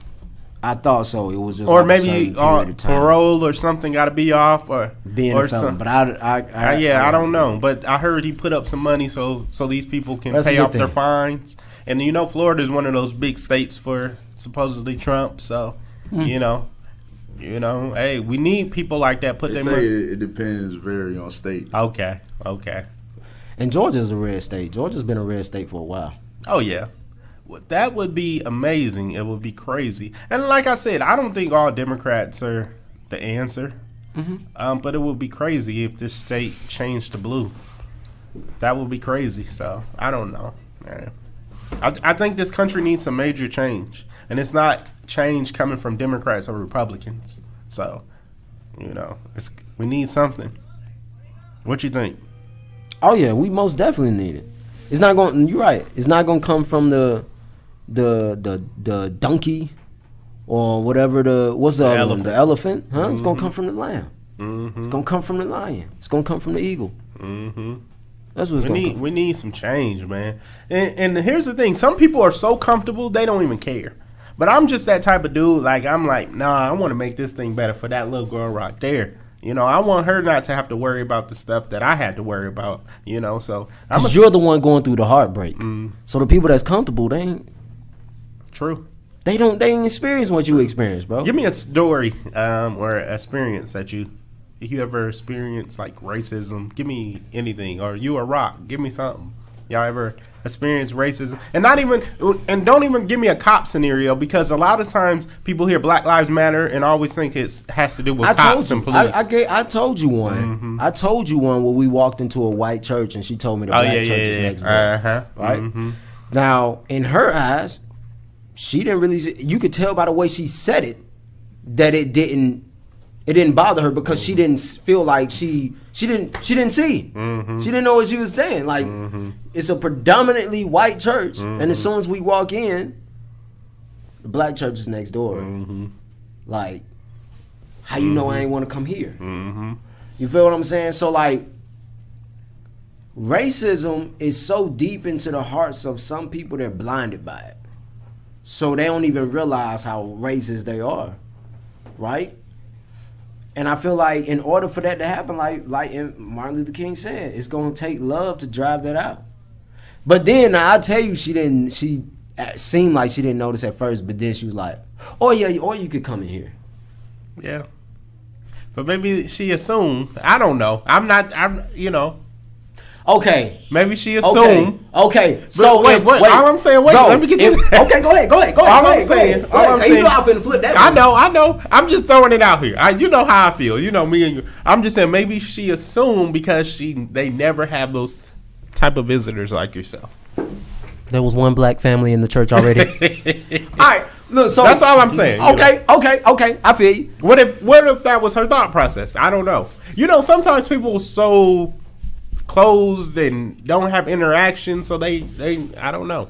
I thought so. It was just or like maybe parole or something got to be off or being a felon. But I don't know. But I heard he put up some money so these people can pay off their fines. And Florida is one of those big states for supposedly Trump. So hey, we need people like that. Put their money. It depends very on state. Okay. And Georgia's a red state. Georgia's been a red state for a while. Oh yeah. That would be amazing. It would be crazy. And like I said, I don't think all Democrats are the answer. Mm-hmm. But it would be crazy if this state changed to blue. That would be crazy. So I don't know. I think this country needs some major change. And it's not change coming from Democrats or Republicans. So, we need something. What you think? Oh yeah, we most definitely need it. It's not going. You're right. It's not going to come from the donkey or whatever. What's the other one? The elephant? Huh? Mm-hmm. It's going to come from the lamb. Mm-hmm. It's going to come from the lion. It's going to come from the eagle. Mm-hmm. That's what it's going to come. We need some change, man. And here's the thing: some people are so comfortable they don't even care. But I'm just that type of dude. Like I'm like, nah, I want to make this thing better for that little girl right there. You know, I want her not to have to worry about the stuff that I had to worry about. You know, so I'm Because you're the one going through the heartbreak. So the people that's comfortable, true. they ain't experience what you experience, bro. Give me a story or experience that you ever experienced, like racism. Give me anything, or you a rock. Give me something. Y'all ever experience racism? And don't even give me a cop scenario, because a lot of times people hear Black Lives Matter and always think it has to do with cops and police. I told you one. I told you one where we walked into a white church and she told me the black church is next door. Right? Now, in her eyes, she didn't really. You could tell by the way she said it that it didn't bother her, because she didn't feel like she didn't see. She didn't know what she was saying. Like, it's a predominantly white church, and as soon as we walk in, the black church is next door. Like, how you know I ain't want to come here? You feel what I'm saying? So like, racism is so deep into the hearts of some people, they're blinded by it. So they don't even realize how racist they are, right? And I feel like in order for that to happen, like Martin Luther King said, it's gonna take love to drive that out. But then I tell you, she seemed like she didn't notice at first, but then she was like, "Oh yeah, or you could come in here." Yeah, but maybe she assumed. I don't know. I'm you know. Okay. Maybe she assumed. Okay. So wait. All I'm saying, bro, let me get this. Okay, go ahead. All I'm saying. You know I'm finna flip that. I know. I'm just throwing it out here. You know how I feel. You know me and you. I'm just saying, maybe she assumed because they never have those type of visitors like yourself. There was one black family in the church already. All right. Look, so that's all I'm saying. Okay. I feel you. What if that was her thought process? I don't know. You know, sometimes people are so closed and don't have interaction, so they I don't know.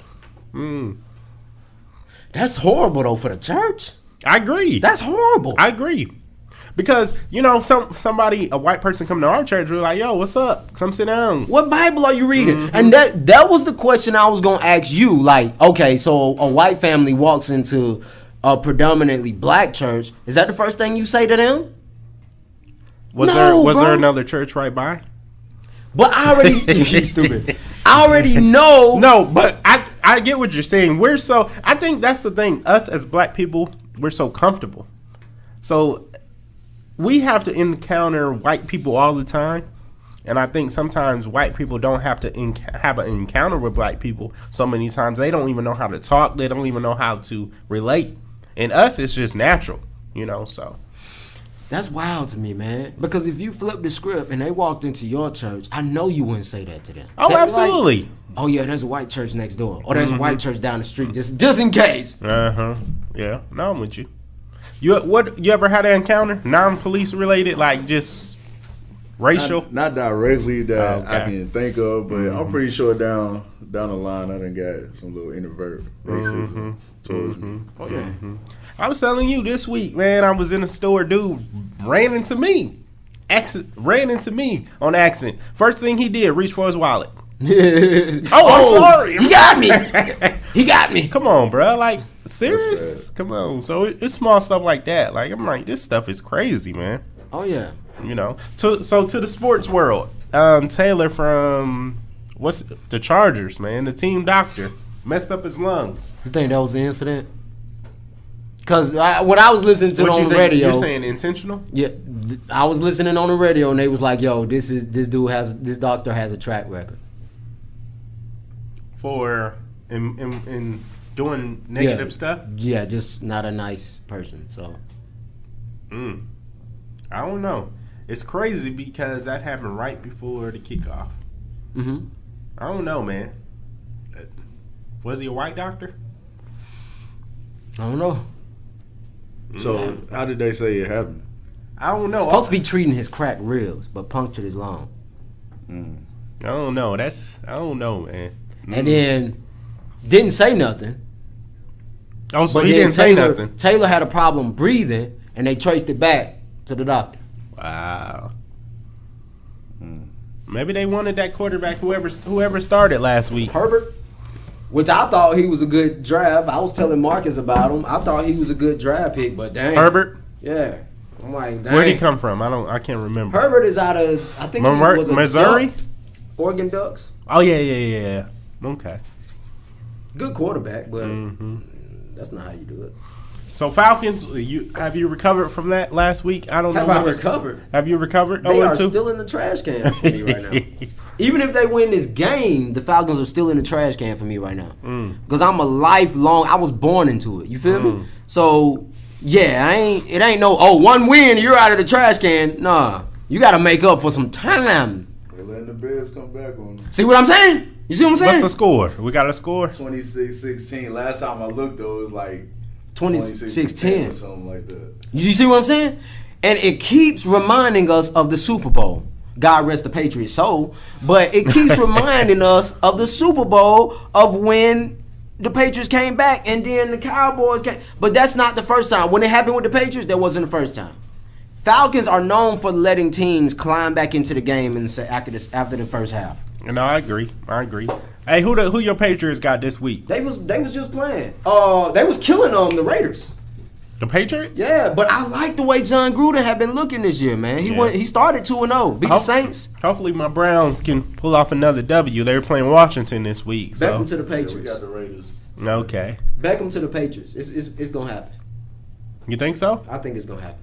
That's horrible though for the church. I agree. That's horrible. I agree. Because, you know, a white person come to our church, we're like, yo, what's up? Come sit down. What Bible are you reading? And that was the question I was gonna ask you. Like, okay, so a white family walks into a predominantly black church. Is that the first thing you say to them? Was there another church right by? But I already you stupid. I already know. No, but I get what you're saying. I think that's the thing. Us as black people, we're so comfortable. So we have to encounter white people all the time. And I think sometimes white people don't have to have an encounter with black people so many times. They don't even know how to talk. They don't even know how to relate. And us, it's just natural, you know, so. That's wild to me, man. Because if you flip the script and they walked into your church, I know you wouldn't say that to them. Oh, absolutely. Like, oh yeah, there's a white church next door, or there's a white church down the street, just in case. Yeah. No, I'm with you. You ever had an encounter, non-police related, like just racial? Not directly that I can think of, but I'm pretty sure down the line I done got some little introvert racism towards me. Oh yeah. I was telling you this week, man. I was in a store, dude ran into me on accident. First thing he did, reach for his wallet. I'm sorry. He got me. Come on, bro. Like, serious? Come on. So it's small stuff like that. Like, I'm like, this stuff is crazy, man. Oh yeah. You know. So to the sports world, Taylor from the Chargers, man, the team doctor messed up his lungs. You think that was the incident? Because when I was listening to it on the radio, you're saying intentional? Yeah, I was listening on the radio and they was like, "Yo, this doctor has a track record for in doing negative stuff." Yeah, just not a nice person. So, I don't know. It's crazy because that happened right before the kickoff. I don't know, man. Was he a white doctor? I don't know. So how did they say it happened? I don't know. Supposed to be treating his cracked ribs, but punctured his lung. I don't know. I don't know, man. And then didn't say nothing. Oh, so he didn't say nothing. Taylor had a problem breathing, and they traced it back to the doctor. Wow. Maybe they wanted that quarterback, whoever started last week. Herbert. Which I thought he was a good draft. I was telling Marcus about him. I thought he was a good draft pick, but dang. Herbert? Yeah. I'm like, dang. Where'd he come from? I can't remember. Herbert is out of, I think he was a Missouri? Duck, Oregon Ducks. Oh yeah. Okay. Good quarterback, but Mm-hmm. that's not how you do it. So Falcons, have you recovered from that last week? I don't know. Have I recovered? Have you recovered? They are 0-2? still in the trash can for me right now. Even if they win this game, the Falcons are still in the trash can for me right now. Because I'm a lifelong. I was born into it. You feel me? So yeah, it ain't no 1 win, you're out of the trash can. Nah, you got to make up for some time. They're letting the Bears come back on them. See what I'm saying? You see what I'm saying? What's the score? We got a score. 26-16. Last time I looked though, it was like 26-10 or something like that. You see what I'm saying? And it keeps reminding us of the Super Bowl. God rest the Patriots' soul. But it keeps reminding us of the Super Bowl of when the Patriots came back and then the Cowboys came. But that's not the first time. When it happened with the Patriots, that wasn't the first time. Falcons are known for letting teams climb back into the game after the first half. No, I agree. Hey, who your Patriots got this week? They was just playing. They was killing the Raiders. The Patriots? Yeah, but I like the way John Gruden had been looking this year, man. He started 2-0, beat the Saints. Hopefully my Browns can pull off another W. They were playing Washington this week. So. Beckham to the Yeah, we Patriots. got the Raiders. Okay. Beckham to the Patriots. It's gonna happen. You think so? I think it's gonna happen.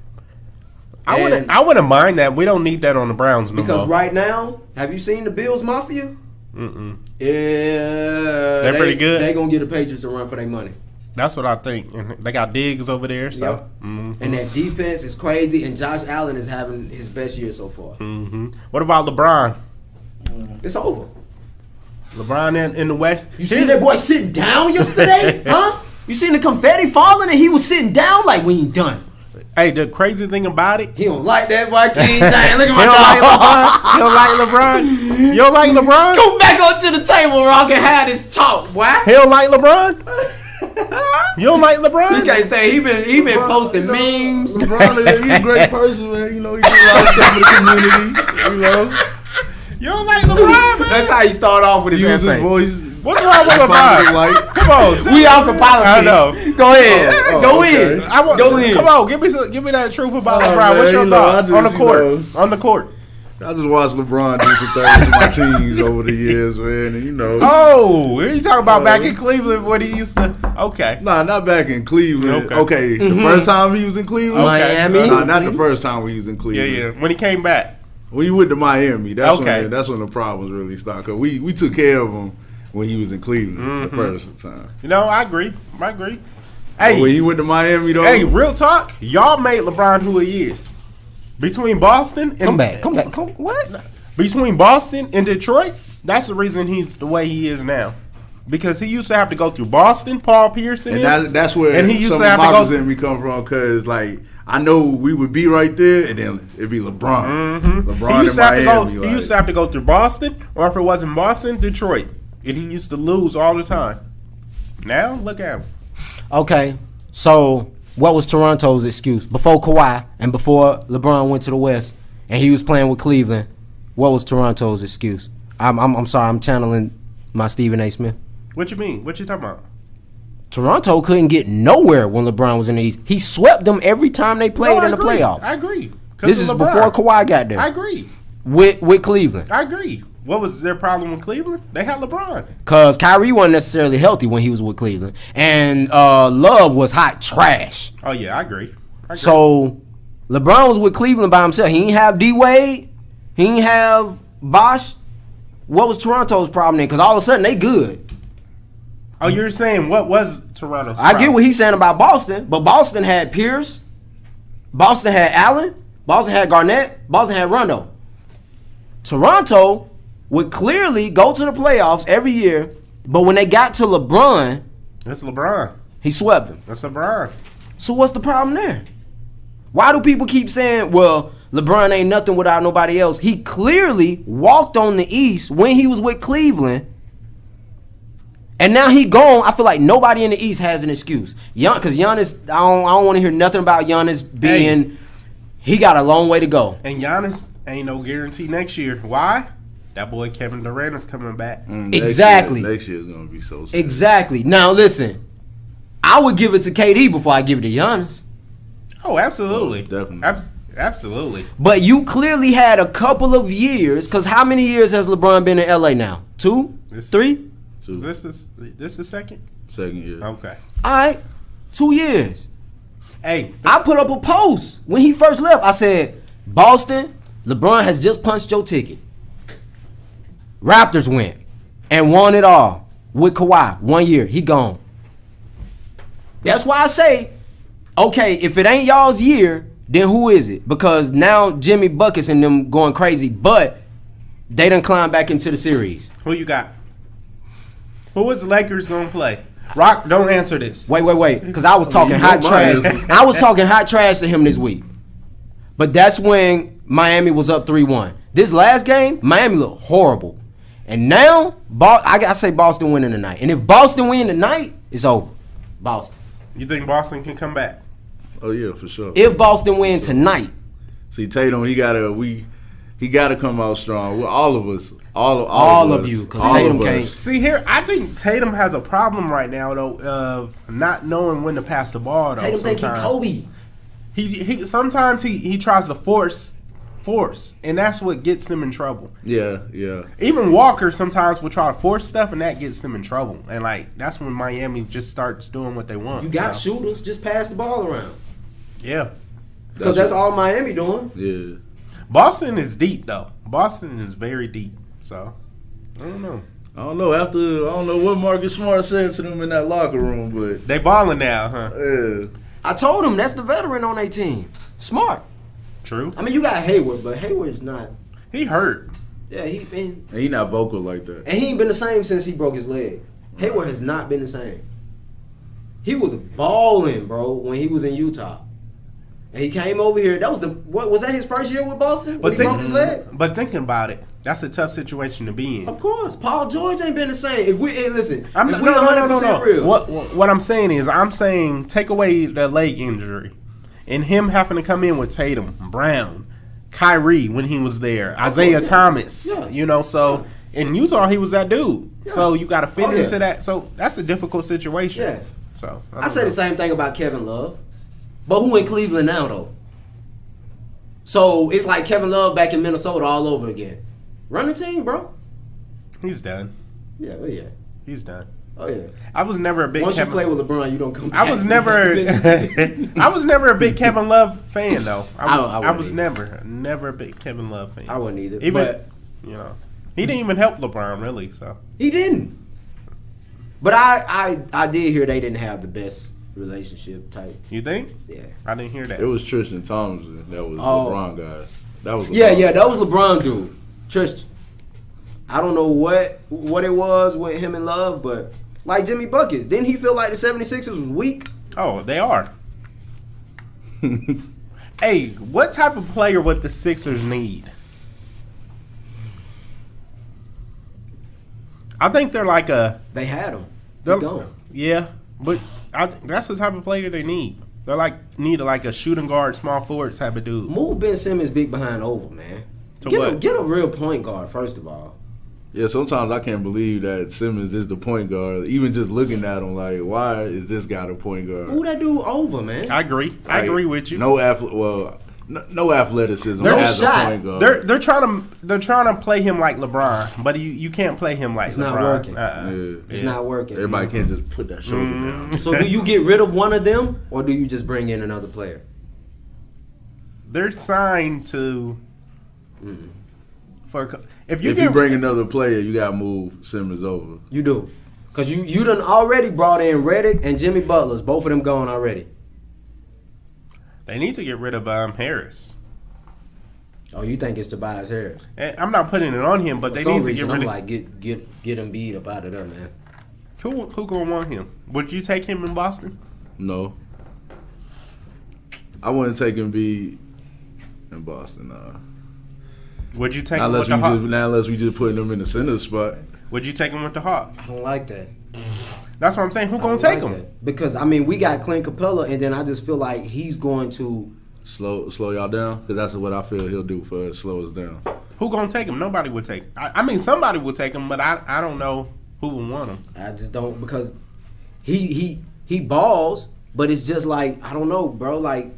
I wouldn't mind that. We don't need that on the Browns no Because more. right now, have you seen the Bills Mafia? Mm-mm. Yeah, They're pretty good. They gonna get the Patriots a run for their money. That's what I think. And they got Diggs over there. So. Yep. And that defense is crazy, and Josh Allen is having his best year so far. What about LeBron? It's over. LeBron in the West. You seen that boy sitting down yesterday? Huh? You seen the confetti falling and he was sitting down like we ain't done. Hey, the crazy thing about it, He don't like that boy. King James. Look at he my don't like dog. LeBron. You don't like LeBron? Go back up to the table where I can have this talk, boy. He don't like LeBron? You don't like LeBron? He can't stay. He been posting memes. LeBron, he's a great person, man. You know, he does a lot of stuff for the community. You know, You don't like LeBron, man? That's how he start off with his use his essay. voice. What's wrong with LeBron? Like, Come on. We off the politics. I know. Go ahead. Go okay. in. I want, Go in. Come on, give me that truth about Oh, LeBron. man, What's your you know, I thoughts just, on the you court? know. On the court. I just watched LeBron do some things to my teams over the years, man, and you know. Oh, are you talking about back in Cleveland when he used to? Okay. Nah, not back in Cleveland. Okay. Okay, the first time he was in Cleveland. Miami. Nah, not the first time he was in Yeah, Cleveland. yeah. When he came back. When he went to Miami, that's Okay. when the problems really started. Cause we took care of him when he was in Cleveland the first time. You know, I agree. But Hey, when he went to Miami, though, hey, real talk. Y'all made LeBron who he is. Between Boston and Come back. What? Between Boston and Detroit, that's the reason he's the way he is now. Because he used to have to go through Boston, Paul Pierce, and that's where and he used some to have of to my go. resentment come from. Cause like I know we would be right there, and then it'd be LeBron. LeBron He used, in to have to go, Miami. he used to have to go through Boston, or if it wasn't Boston, Detroit. And he used to lose all the time. Now, look at him. Okay, so what was Toronto's excuse before Kawhi and before LeBron went to the West and he was playing with Cleveland? What was Toronto's excuse? I'm sorry, I'm channeling my Stephen A. Smith. What you mean? What you talking about? Toronto couldn't get nowhere when LeBron was in the East. He swept them every time they played No, I in the agree. playoffs. I agree. 'Cause This of is LeBron. before Kawhi got there I agree. with Cleveland. I agree. What was their problem with Cleveland? They had LeBron. Because Kyrie wasn't necessarily healthy when he was with Cleveland. And Love was hot trash. Oh, yeah, I agree. So LeBron was with Cleveland by himself. He didn't have D-Wade. He didn't have Bosh. What was Toronto's problem then? Because all of a sudden they good. Oh, you're saying what was Toronto's I get problem? what he's saying about Boston, but Boston had Pierce. Boston had Allen. Boston had Garnett. Boston had Rondo. Toronto would clearly go to the playoffs every year, but when they got to LeBron, That's LeBron. he swept them. That's LeBron. So what's the problem there? Why do people keep saying, well, LeBron ain't nothing without nobody else? He clearly walked on the East when he was with Cleveland. And now he gone. I feel like nobody in the East has an excuse. Because Giannis, I don't want to hear nothing about Giannis being, he got a long way to go. And Giannis ain't no guarantee next year. Why? That boy Kevin Durant is coming back. Exactly. Next year is gonna be so sad. Exactly. Now listen, I would give it to KD before I give it to Giannis. Oh, absolutely. Oh, definitely. Absolutely. But you clearly had a couple of years, because how many years has LeBron been in LA now? 2? 3? Two. This the second? Second year. Okay. All right, 2 years. Hey, I put up a post when he first left. I said, Boston, LeBron has just punched your ticket. Raptors went and won it all with Kawhi. 1 year, he gone. That's why I say, okay, if it ain't y'all's year, then who is it? Because now Jimmy Buckets and them going crazy, but they done climb back into the series. who you got? Who is the Lakers gonna play? Rock, don't answer this. Wait, because I was talking you hot know trash. mine. I was talking hot trash to him this week. But that's when Miami was up 3-1. This last game, Miami looked horrible. And now, I say Boston winning tonight. And if Boston win tonight, it's over. Boston. You think Boston can come back? Oh yeah, for sure. If Boston win tonight, See Tatum, he gotta come out strong. Well, all of us, all of us, you, 'cause all Tatum of us. can't. See here, I think Tatum has a problem right now though of not knowing when to pass the ball. Though Tatum think he sometimes. Kobe. He sometimes he tries to force, and that's what gets them in trouble. Yeah. Even Walker sometimes will try to force stuff, and that gets them in trouble. And like that's when Miami just starts doing what they want. You got so, shooters, just pass the ball around. yeah. Because that's all Miami doing. Yeah. Boston is deep though. Boston is very deep. So I don't know. I don't know what Marcus Smart said to them in that locker room, but They balling now, huh? yeah. I told him that's the veteran on their team. Smart. True. I mean, you got Hayward, but Hayward's not. He hurt. Yeah, he been. And he not vocal like that. And he ain't been the same since he broke his leg. Hayward has not been the same. He was balling, bro, when he was in Utah. And he came over here. That was what was that his first year with Boston? When he broke his leg? But thinking about it, that's a tough situation to be in. Of course. Paul George ain't been the same. If we listen, I'm if no, we no, 100% real. What I'm saying is, I'm saying take away the leg injury, and him having to come in with Tatum, Brown, Kyrie when he was there, Isaiah Thomas. Yeah. You know, so in Utah he was that dude. Yeah. So you got to fit Oh, yeah. into that. So that's a difficult situation. Yeah. So I say the same thing about Kevin Love. But who in Cleveland now, though? So it's like Kevin Love back in Minnesota all over again. Run the team, bro. He's done. Yeah, oh yeah. He's done. Oh yeah. I was never a big. Once Kevin, you play with LeBron, you don't come back. I was never. I was never a big Kevin Love fan though. I I was wasn't never a big Kevin Love fan. I wasn't either. Even but you know, he didn't even help LeBron really. So he didn't. But I did hear they didn't have the best relationship type. you think? Yeah. I didn't hear that. It was Tristan Thompson that was Oh. LeBron guy. That was Yeah, LeBron. yeah, that was LeBron dude. Tristan. I don't know what it was with him and Love, but like Jimmy Buckets, didn't he feel like the 76ers was weak? Oh, they are. Hey, what type of player would the Sixers need? I think they're like a. They had him. They're, He gone. yeah, but that's the type of player they need. They're need like a shooting guard, small forward type of dude. Move Ben Simmons big behind over, man. To Get what? get a real point guard, first of all. Yeah, sometimes I can't believe that Simmons is the point guard. Even just looking at him, like, why is this guy the point guard? Move that dude over, man. I agree. I Like, agree with you. No athleticism No as shot. a point guard. They're trying to play him like LeBron, but you can't play him like It's LeBron. not working. Yeah. It's not working. Everybody can't just put that shoulder down. So do you get rid of one of them, or do you just bring in another player? They're signed to. If If you bring another player, you gotta move Simmons over. You do. Because you done already brought in Redick and Jimmy Butler's. Both of them gone already. they need to get rid of Harris. Oh, you think it's Tobias Harris? And I'm not putting it on him, but For they some need to reason, get rid I'm of. like, get Embiid up out of there, man. Who gonna want him? Would you take him in Boston? No. I wouldn't take Embiid in Boston, nah. Would you take Not him with unless, the we Hawks? not unless we just putting them in the center spot. Would you take him with the Hawks? I don't like that. That's what I'm saying. Who I gonna don't take like him? that. Because, I mean, we got Clint Capella, and then I just feel like he's going to... Slow y'all down, because that's what I feel he'll do for us, slow us down. Who gonna take him? Nobody would take. I mean, somebody will take him, but I don't know who will want him. I just don't, because he balls, but it's just like, I don't know, bro. Like,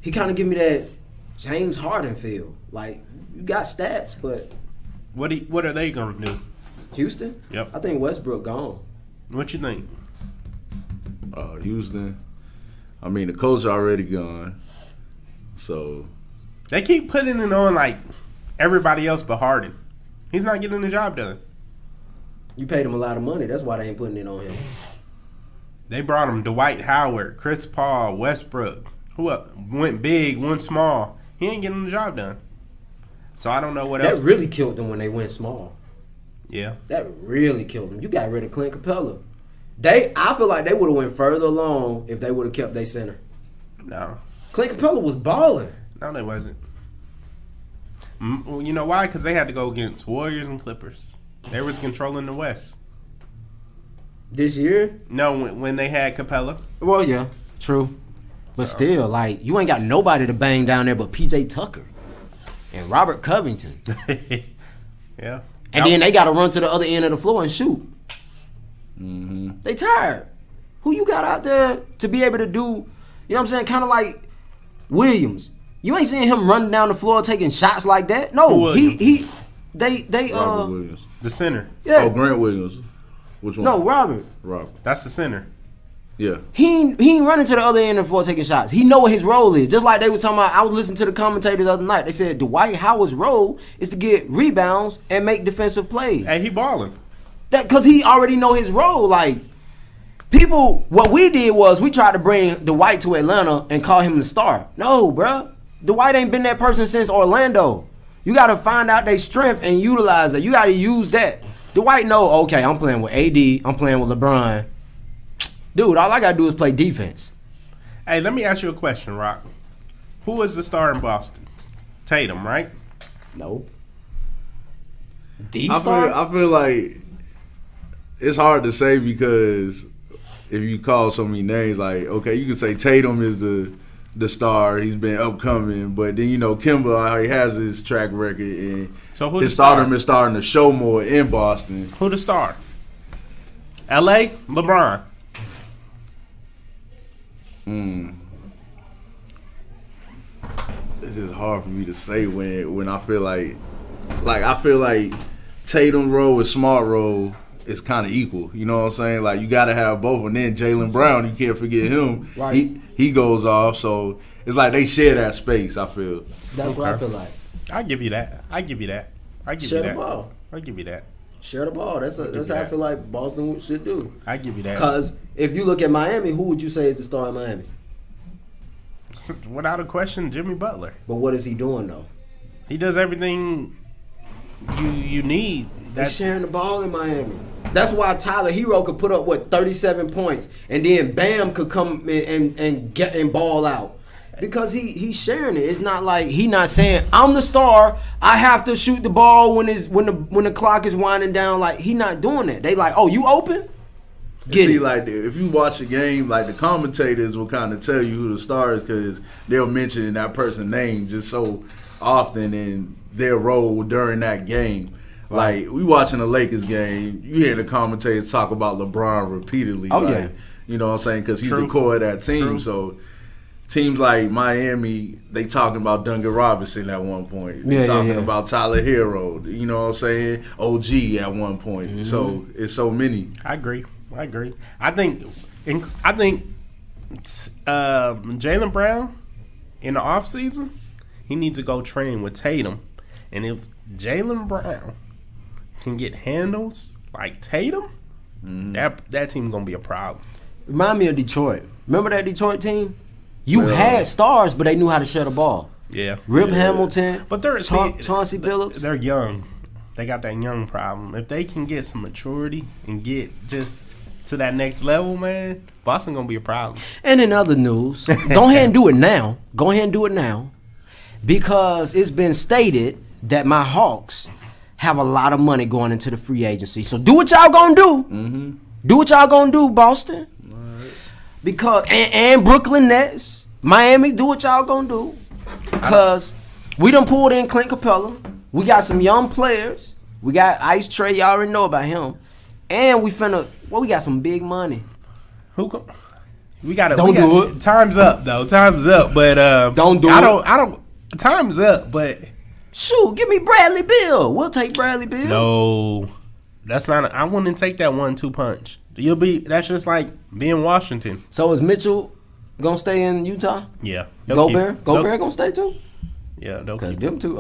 He kind of give me that James Harden feel. Like, you got stats, but What are they gonna do? Houston? Yep. I think Westbrook gone. What you think? Houston. I mean, the coach already gone. So They keep putting it on like everybody else but Harden. He's not getting the job done. You paid him a lot of money. That's why they ain't putting it on him. They brought him Dwight Howard, Chris Paul, Westbrook. Who else? Went big, went small. He ain't getting the job done. So I don't know what else. That really killed them when they went small. Yeah. That really killed them. You got rid of Clint Capella. I feel like they would have went further along if they would have kept their center. No. Clint Capella was balling. No, they wasn't. Well, you know why? Because they had to go against Warriors and Clippers. They was controlling the West. This year? No, when they had Capella. Well, yeah, true. But still, like, you ain't got nobody to bang down there but P.J. Tucker and Robert Covington. Yeah. And then they got to run to the other end of the floor and shoot. mm-hmm. They tired. Who you got out there to be able to do, you know what I'm saying, kind of like Williams. You ain't seeing him running down the floor taking shots like that. No, they Robert Williams. The center. yeah. Oh, Grant Williams. Which one? No, Robert. Robert. That's the center. Yeah. He ain't running to the other end of the floor taking shots. He know what his role is. Just like they were talking about, I was listening to the commentators the other night. They said Dwight Howard's role is to get rebounds and make defensive plays. Hey, he balling. That because he already know his role. Like, people, what we did was we tried to bring Dwight to Atlanta and call him the star. No, bruh. Dwight ain't been that person since Orlando. You got to find out their strength and utilize it. You got to use that. Dwight know, okay, I'm playing with AD. I'm playing with LeBron. Dude, all I got to do is play defense. Hey, let me ask you a question, Rock. Who is the star in Boston? Tatum, right? No. The I star? feel like it's hard to say because if you call so many names, like, okay, you can say Tatum is the star. He's been upcoming, but then, you know, Kimba already has his track record, and So who his the star? stardom is starting to show more in Boston. Who the star? L.A. LeBron. It's just hard for me to say when I feel like Tatum role and Smart role is kind of equal. You know what I'm saying? Like, you got to have both. And then Jaylen Brown, you can't forget him. Right. He goes off, so it's like they share that space. I feel. That's what I feel like. I give you that. I give you that. I give Share you the that. ball. I give you that. Share the ball. That's how I that. feel like Boston should do. I give you that. Because if you look at Miami, who would you say is the star in Miami? Without a question, Jimmy Butler. But what is he doing, though? He does everything you need. They're That's sharing the ball in Miami. That's why Tyler Hero could put up 37 points, and then Bam could come in and get and ball out because he's sharing it. It's not like he not saying I'm the star. I have to shoot the ball when the clock is winding down. Like, he not doing that. They like, oh, you open? Get See, it. like, if you watch a game, like, the commentators will kind of tell you who the star is because they'll mention that person's name just so often in their role during that game. Like, we watching a Lakers game, you hear the commentators talk about LeBron repeatedly. Oh, like, yeah. You know what I'm saying? Because he's True. the core of that team. True. So teams like Miami, they talking about Duncan Robinson at one point. They Yeah, talking yeah. about Tyler Hero. You know what I'm saying? OG at one point. Mm-hmm. So it's so many. I agree. I think Jaylen Brown in the offseason, he needs to go train with Tatum. And if Jaylen Brown can get handles like Tatum, that team gonna be a problem. Remind me of Detroit. Remember that Detroit team? You had stars, but they knew how to share the ball. Yeah. Rip Hamilton, But they're Chauncey Billups. They're young. They got that young problem. If they can get some maturity and get just to that next level, man, Boston gonna be a problem. And in other news, go ahead and do it now. Go ahead and do it now. Because it's been stated that my Hawks have a lot of money going into the free agency. So do what y'all gonna do. Mm-hmm. Do what y'all gonna do, Boston. Because and Brooklyn Nets, Miami, do what y'all gonna do. Because we done pulled in Clint Capella. We got some young players. We got Ice Trey. Y'all already know about him. And we got some big money. We gotta Don't do it. Time's up though. Time's up. But Don't do it. I don't. Time's up. But Shoot, give me Bradley Beal. We'll take Bradley Beal. no, that's not. I wouldn't take that 1-2 punch. That's just like being Washington. So is Mitchell gonna stay in Utah? Yeah. Gobert gonna stay too? Yeah. They'll Because keep them two